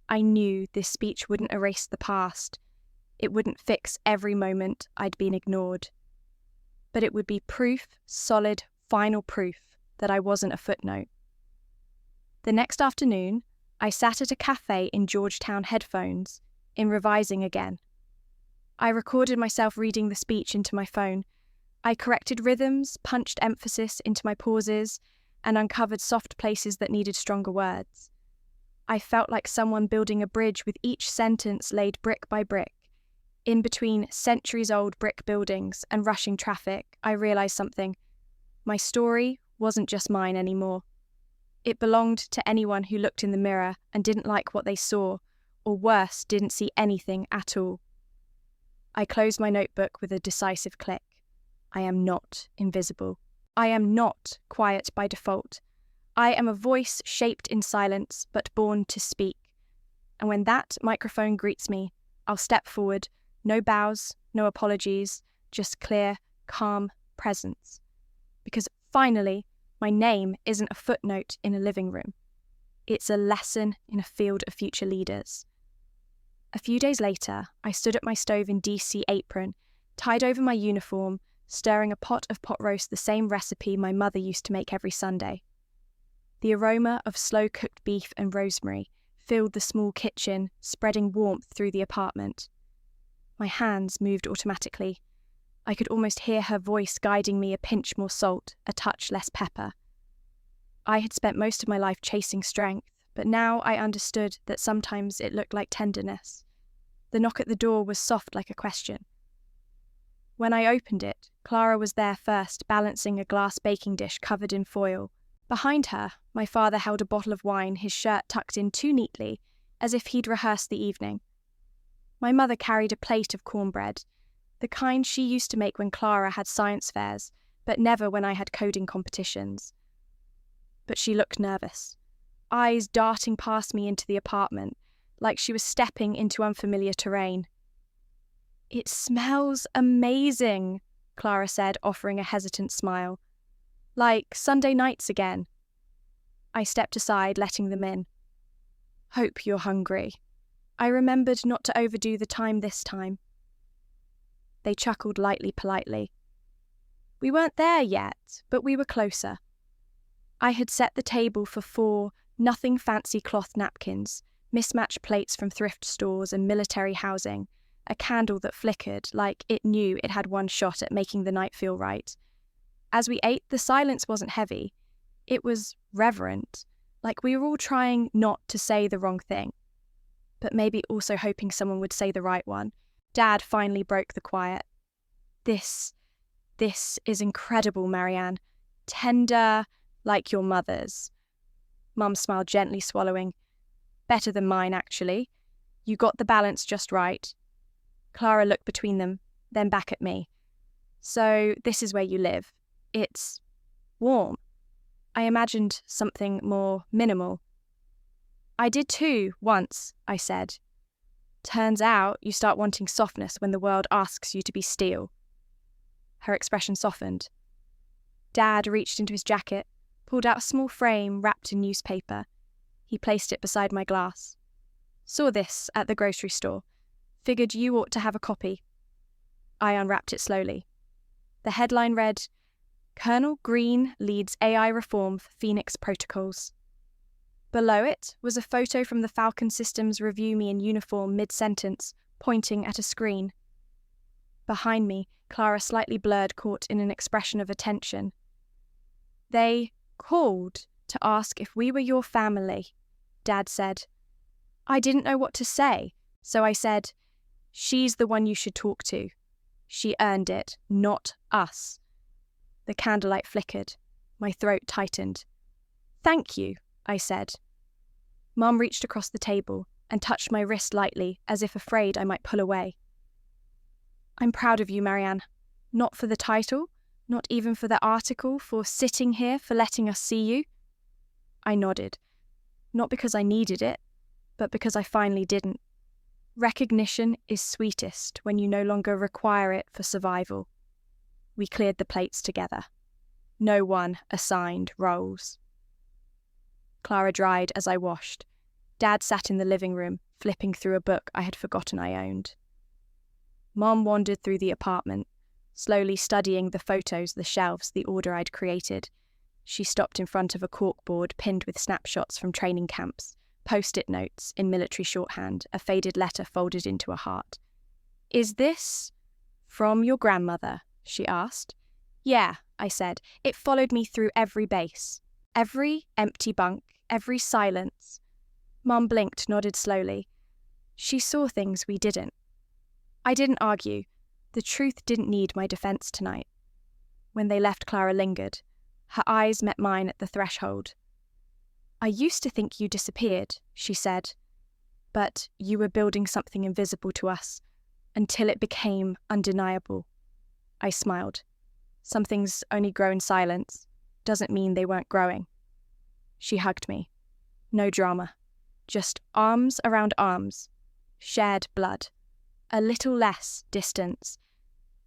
I knew this speech wouldn't erase the past. It wouldn't fix every moment I'd been ignored. But it would be proof, solid, final proof, that I wasn't a footnote. The next afternoon, I sat at a cafe in Georgetown headphones, in revising again. I recorded myself reading the speech into my phone. I corrected rhythms, punched emphasis into my pauses, and uncovered soft places that needed stronger words. I felt like someone building a bridge with each sentence laid brick by brick. In between centuries-old brick buildings and rushing traffic, I realized something. My story wasn't just mine anymore. It belonged to anyone who looked in the mirror and didn't like what they saw, or worse, didn't see anything at all. I closed my notebook with a decisive click. I am not invisible. I am not quiet by default. I am a voice shaped in silence, but born to speak. And when that microphone greets me, I'll step forward, no bows, no apologies, just clear, calm presence. Because finally, my name isn't a footnote in a living room. It's a lesson in a field of future leaders. A few days later, I stood at my stove in DC apron, tied over my uniform, stirring a pot of pot roast, the same recipe my mother used to make every Sunday. The aroma of slow-cooked beef and rosemary filled the small kitchen, spreading warmth through the apartment. My hands moved automatically. I could almost hear her voice guiding me: a pinch more salt, a touch less pepper. I had spent most of my life chasing strength, but now I understood that sometimes it looked like tenderness. The knock at the door was soft like a question. When I opened it, Clara was there first, balancing a glass baking dish covered in foil. Behind her, my father held a bottle of wine, his shirt tucked in too neatly, as if he'd rehearsed the evening. My mother carried a plate of cornbread, the kind she used to make when Clara had science fairs, but never when I had coding competitions. But she looked nervous, eyes darting past me into the apartment, like she was stepping into unfamiliar terrain. "It smells amazing," Clara said, offering a hesitant smile. "Like Sunday nights again." I stepped aside, letting them in. "Hope you're hungry." I remembered not to overdo the time this time. They chuckled lightly, politely. We weren't there yet, but we were closer. I had set the table for 4 nothing fancy cloth napkins, mismatched plates from thrift stores and military housing, a candle that flickered like it knew it had one shot at making the night feel right. As we ate, the silence wasn't heavy. It was reverent, like we were all trying not to say the wrong thing, but maybe also hoping someone would say the right one. Dad finally broke the quiet. This is incredible, Marianne. Tender, like your mother's." Mum smiled gently, swallowing. "Better than mine, actually. You got the balance just right." Clara looked between them, then back at me. "So this is where you live. It's warm." I imagined something more minimal. "I did too, once," I said. "Turns out you start wanting softness when the world asks you to be steel." Her expression softened. Dad reached into his jacket, pulled out a small frame wrapped in newspaper. He placed it beside my glass. "Saw this at the grocery store. Figured you ought to have a copy." I unwrapped it slowly. The headline read, "Colonel Greene leads AI reform for Phoenix protocols." Below it was a photo from the Falcon Systems review me in uniform mid-sentence, pointing at a screen. Behind me, Clara, slightly blurred, caught in an expression of attention. "They called to ask if we were your family," Dad said. I didn't know what to say, so I said, "She's the one you should talk to. She earned it, not us." The candlelight flickered. My throat tightened. "Thank you," I said. Mum reached across the table and touched my wrist lightly, as if afraid I might pull away. "I'm proud of you, Marianne. Not for the title, not even for the article, for sitting here, for letting us see you." I nodded. Not because I needed it, but because I finally didn't. Recognition is sweetest when you no longer require it for survival. We cleared the plates together. No one assigned roles. Clara dried as I washed. Dad sat in the living room, flipping through a book I had forgotten I owned. Mom wandered through the apartment, slowly studying the photos, the shelves, the order I'd created. She stopped in front of a corkboard pinned with snapshots from training camps, post-it notes in military shorthand, a faded letter folded into a heart. "Is this from your grandmother?" she asked. "Yeah," I said. "It followed me through every base, every empty bunk, every silence." Mum blinked, nodded slowly. She saw things we didn't. I didn't argue. The truth didn't need my defense tonight. When they left, Clara lingered. Her eyes met mine at the threshold. "I used to think you disappeared," she said, "but you were building something invisible to us, until it became undeniable." I smiled. Some things only grow in silence. Doesn't mean they weren't growing. She hugged me. No drama. Just arms around arms. Shared blood. A little less distance.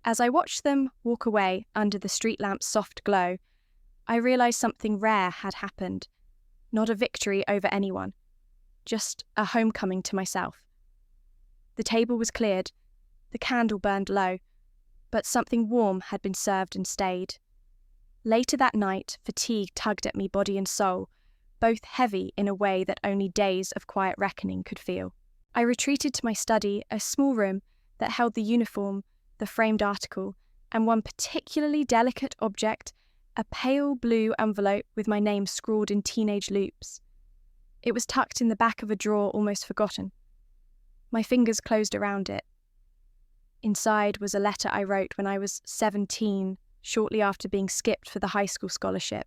As I watched them walk away under the street lamp's soft glow, I realized something rare had happened. Not a victory over anyone. Just a homecoming to myself. The table was cleared. The candle burned low. But something warm had been served and stayed. Later that night, fatigue tugged at me body and soul, both heavy in a way that only days of quiet reckoning could feel. I retreated to my study, a small room that held the uniform, the framed article, and one particularly delicate object, a pale blue envelope with my name scrawled in teenage loops. It was tucked in the back of a drawer, almost forgotten. My fingers closed around it. Inside was a letter I wrote when I was 17, shortly after being skipped for the high school scholarship.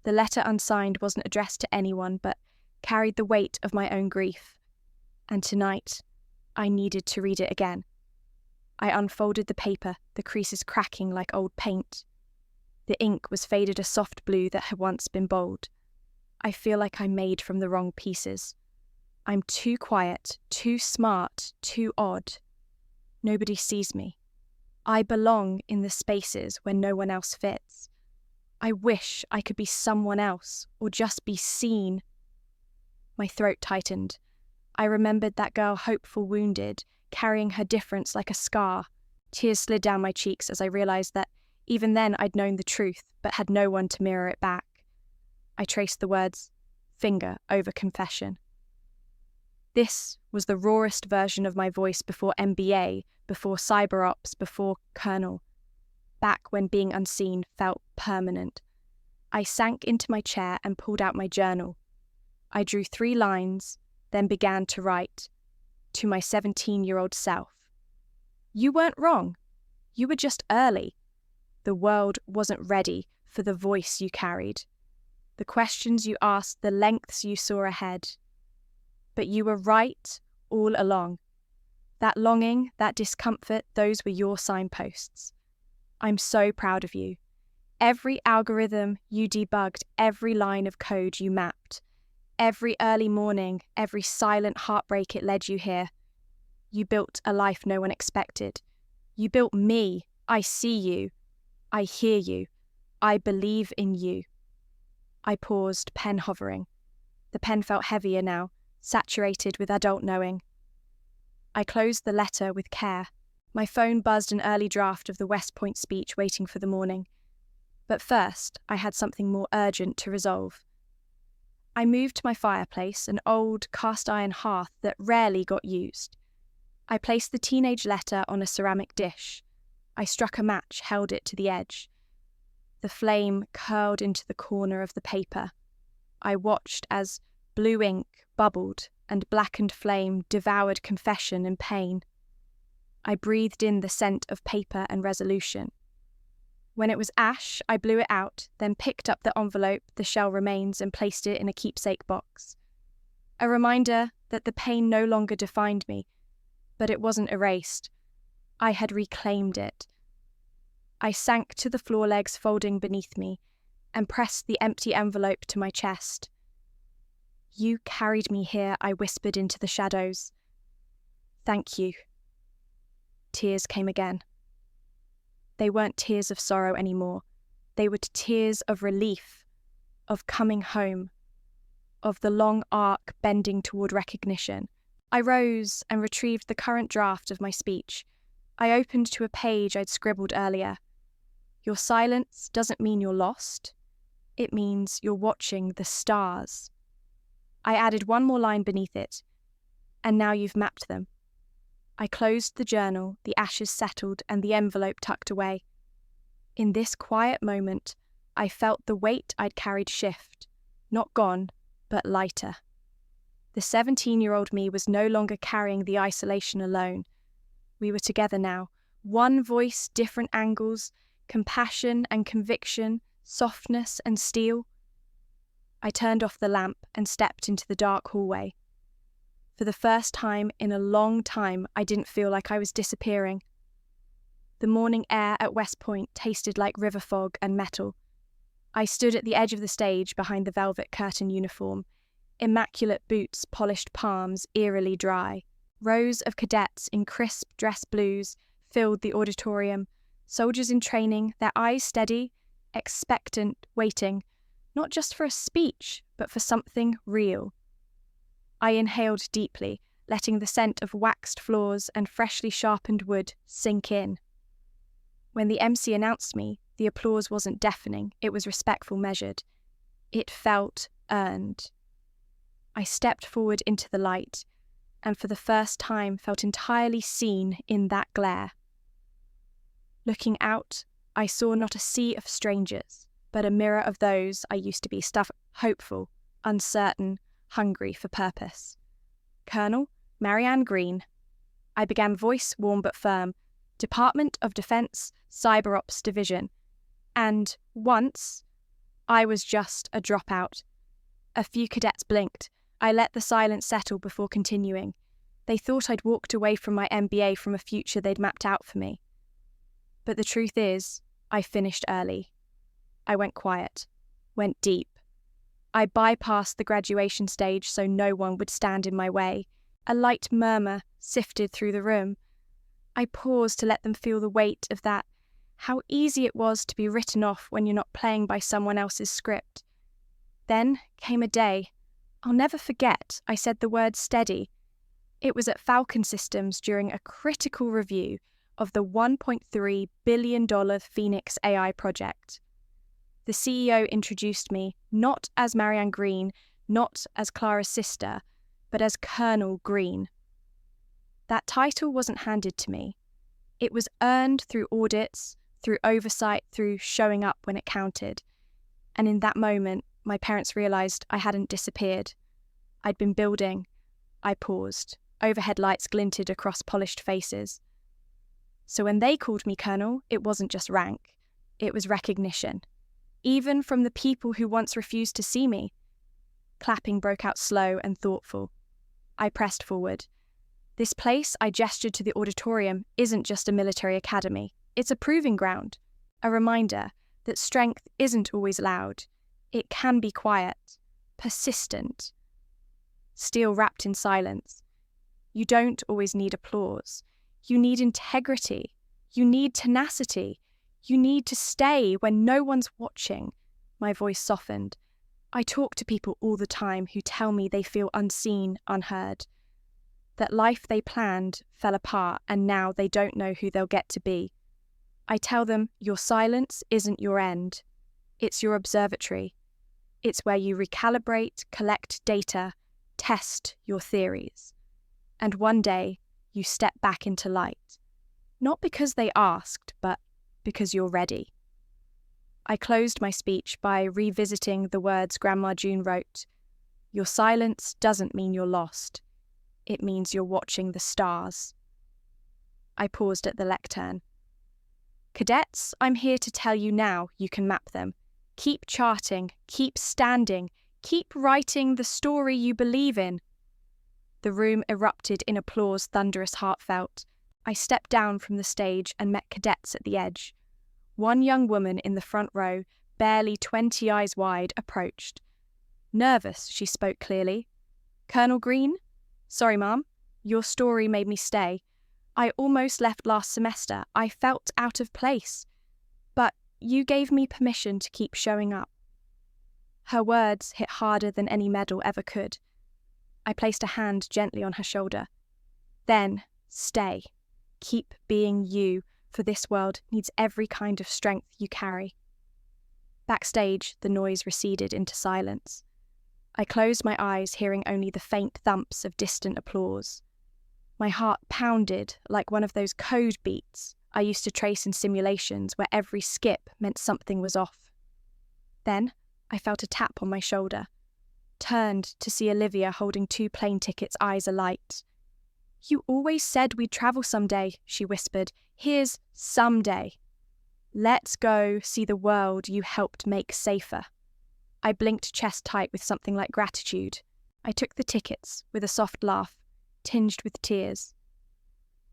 The letter, unsigned, wasn't addressed to anyone, but carried the weight of my own grief. And tonight, I needed to read it again. I unfolded the paper, the creases cracking like old paint. The ink was faded a soft blue that had once been bold. I feel like I'm made from the wrong pieces. I'm too quiet, too smart, too odd. Nobody sees me. I belong in the spaces where no one else fits. I wish I could be someone else, or just be seen. My throat tightened. I remembered that girl, hopeful, wounded, carrying her difference like a scar. Tears slid down my cheeks as I realized that even then I'd known the truth, but had no one to mirror it back. I traced the words, finger over confession. This was the rawest version of my voice before MBA, before cyber ops, before Colonel. Back when being unseen felt permanent. I sank into my chair and pulled out my journal. I drew 3 lines, then began to write. To my 17-year-old self. You weren't wrong. You were just early. The world wasn't ready for the voice you carried. The questions you asked, the lengths you saw ahead. But you were right all along. That longing, that discomfort, those were your signposts. I'm so proud of you. Every algorithm you debugged, every line of code you mapped, every early morning, every silent heartbreak it led you here. You built a life no one expected. You built me. I see you. I hear you. I believe in you. I paused, pen hovering. The pen felt heavier now, saturated with adult knowing. I closed the letter with care. My phone buzzed an early draft of the West Point speech waiting for the morning. But first, I had something more urgent to resolve. I moved to my fireplace, an old cast-iron hearth that rarely got used. I placed the teenage letter on a ceramic dish. I struck a match, held it to the edge. The flame curled into the corner of the paper. I watched as blue ink bubbled and blackened flame devoured confession and pain. I breathed in the scent of paper and resolution. When it was ash, I blew it out, then picked up the envelope, the shell remains, and placed it in a keepsake box. A reminder that the pain no longer defined me, but it wasn't erased. I had reclaimed it. I sank to the floor legs folding beneath me and pressed the empty envelope to my chest. You carried me here, I whispered into the shadows. Thank you. Tears came again. They weren't tears of sorrow anymore. They were tears of relief, of coming home, of the long arc bending toward recognition. I rose and retrieved the current draft of my speech. I opened to a page I'd scribbled earlier. Your silence doesn't mean you're lost. It means you're watching the stars. I added one more line beneath it. And now you've mapped them. I closed the journal, the ashes settled, and the envelope tucked away. In this quiet moment, I felt the weight I'd carried shift, not gone, but lighter. The 17-year-old me was no longer carrying the isolation alone. We were together now, one voice, different angles, compassion and conviction, softness and steel. I turned off the lamp and stepped into the dark hallway. For the first time in a long time, I didn't feel like I was disappearing. The morning air at West Point tasted like river fog and metal. I stood at the edge of the stage behind the velvet curtain uniform, immaculate boots, polished palms, eerily dry. Rows of cadets in crisp dress blues filled the auditorium, soldiers in training, their eyes steady, expectant, waiting, not just for a speech, but for something real. I inhaled deeply, letting the scent of waxed floors and freshly sharpened wood sink in. When the MC announced me, the applause wasn't deafening, it was respectful, measured. It felt earned. I stepped forward into the light, and for the first time felt entirely seen in that glare. Looking out, I saw not a sea of strangers, but a mirror of those I used to be, hopeful, uncertain, hungry for purpose. Colonel Marianne Greene. I began, voice warm but firm, Department of Defense, Cyber Ops Division. And once, I was just a dropout. A few cadets blinked. I let the silence settle before continuing. They thought I'd walked away from my MBA from a future they'd mapped out for me. But the truth is, I finished early. I went quiet, went deep. I bypassed the graduation stage so no one would stand in my way. A light murmur sifted through the room. I paused to let them feel the weight of that, how easy it was to be written off when you're not playing by someone else's script. Then came a day. I'll never forget, I said the word steady. It was at Falcon Systems during a critical review of the $1.3 billion Phoenix AI project. The CEO introduced me not as Marianne Greene, not as Clara's sister, but as Colonel Greene. That title wasn't handed to me. It was earned through audits, through oversight, through showing up when it counted. And in that moment, my parents realized I hadn't disappeared. I'd been building. I paused. Overhead lights glinted across polished faces. So when they called me Colonel, it wasn't just rank. It was recognition. Even from the people who once refused to see me. Clapping broke out slow and thoughtful. I pressed forward. This place, I gestured to the auditorium, isn't just a military academy. It's a proving ground. A reminder that strength isn't always loud. It can be quiet, persistent. Steel wrapped in silence. You don't always need applause. You need integrity. You need tenacity. You need to stay when no one's watching. My voice softened. I talk to people all the time who tell me they feel unseen, unheard. That life they planned fell apart and now they don't know who they'll get to be. I tell them your silence isn't your end. It's your observatory. It's where you recalibrate, collect data, test your theories. And one day, you step back into light. Not because they asked, but because you're ready. I closed my speech by revisiting the words Grandma June wrote. Your silence doesn't mean you're lost. It means you're watching the stars. I paused at the lectern. Cadets, I'm here to tell you now you can map them. Keep charting, keep standing, keep writing the story you believe in. The room erupted in applause, thunderous, heartfelt. I stepped down from the stage and met cadets at the edge. One young woman in the front row, barely 20 eyes wide, approached. Nervous, she spoke clearly. Colonel Greene? Sorry, Mum. Your story made me stay. I almost left last semester. I felt out of place. But you gave me permission to keep showing up. Her words hit harder than any medal ever could. I placed a hand gently on her shoulder. Then, stay. Keep being you, for this world needs every kind of strength you carry. Backstage, the noise receded into silence. I closed my eyes, hearing only the faint thumps of distant applause. My heart pounded like one of those code beats I used to trace in simulations where every skip meant something was off. Then I felt a tap on my shoulder. Turned to see Olivia holding 2 plane tickets, eyes alight. "You always said we'd travel someday," she whispered. "Here's someday. Let's go see the world you helped make safer." I blinked chest tight with something like gratitude. I took the tickets with a soft laugh, tinged with tears.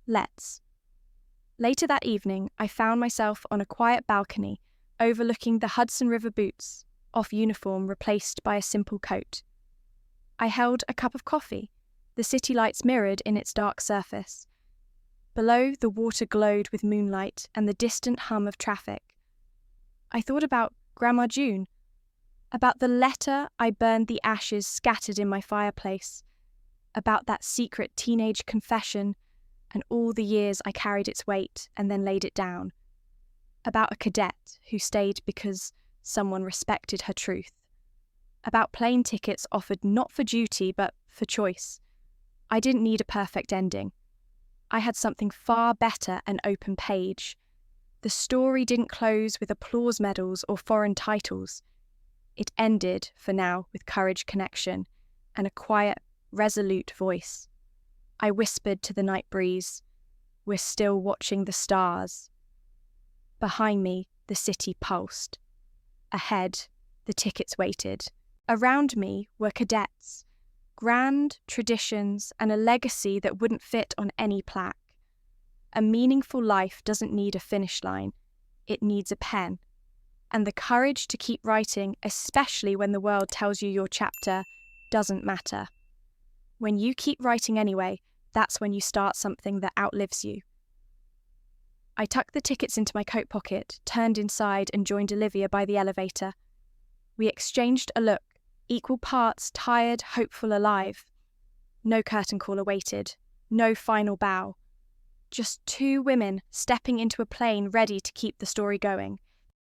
Let's. Later that evening, I found myself on a quiet balcony overlooking the Hudson River boots, off uniform replaced by a simple coat. I held a cup of coffee, the city lights mirrored in its dark surface. Below, the water glowed with moonlight and the distant hum of traffic. I thought about Grandma June, about the letter I burned the ashes scattered in my fireplace, about that secret teenage confession and all the years I carried its weight and then laid it down, about a cadet who stayed because someone respected her truth, about plane tickets offered not for duty but for choice. I didn't need a perfect ending. I had something far better: an open page. The story didn't close with applause medals or foreign titles. It ended, for now, with courage, connection, and a quiet, resolute voice. I whispered to the night breeze, "We're still watching the stars." Behind me, the city pulsed. Ahead, the tickets waited. Around me were cadets, grand traditions, and a legacy that wouldn't fit on any plaque. A meaningful life doesn't need a finish line. It needs a pen. And the courage to keep writing, especially when the world tells you your chapter doesn't matter. When you keep writing anyway, that's when you start something that outlives you. I tucked the tickets into my coat pocket, turned inside, and joined Olivia by the elevator. We exchanged a look, equal parts tired, hopeful, alive. No curtain call awaited, no final bow. Just 2 women stepping into a plane ready to keep the story going.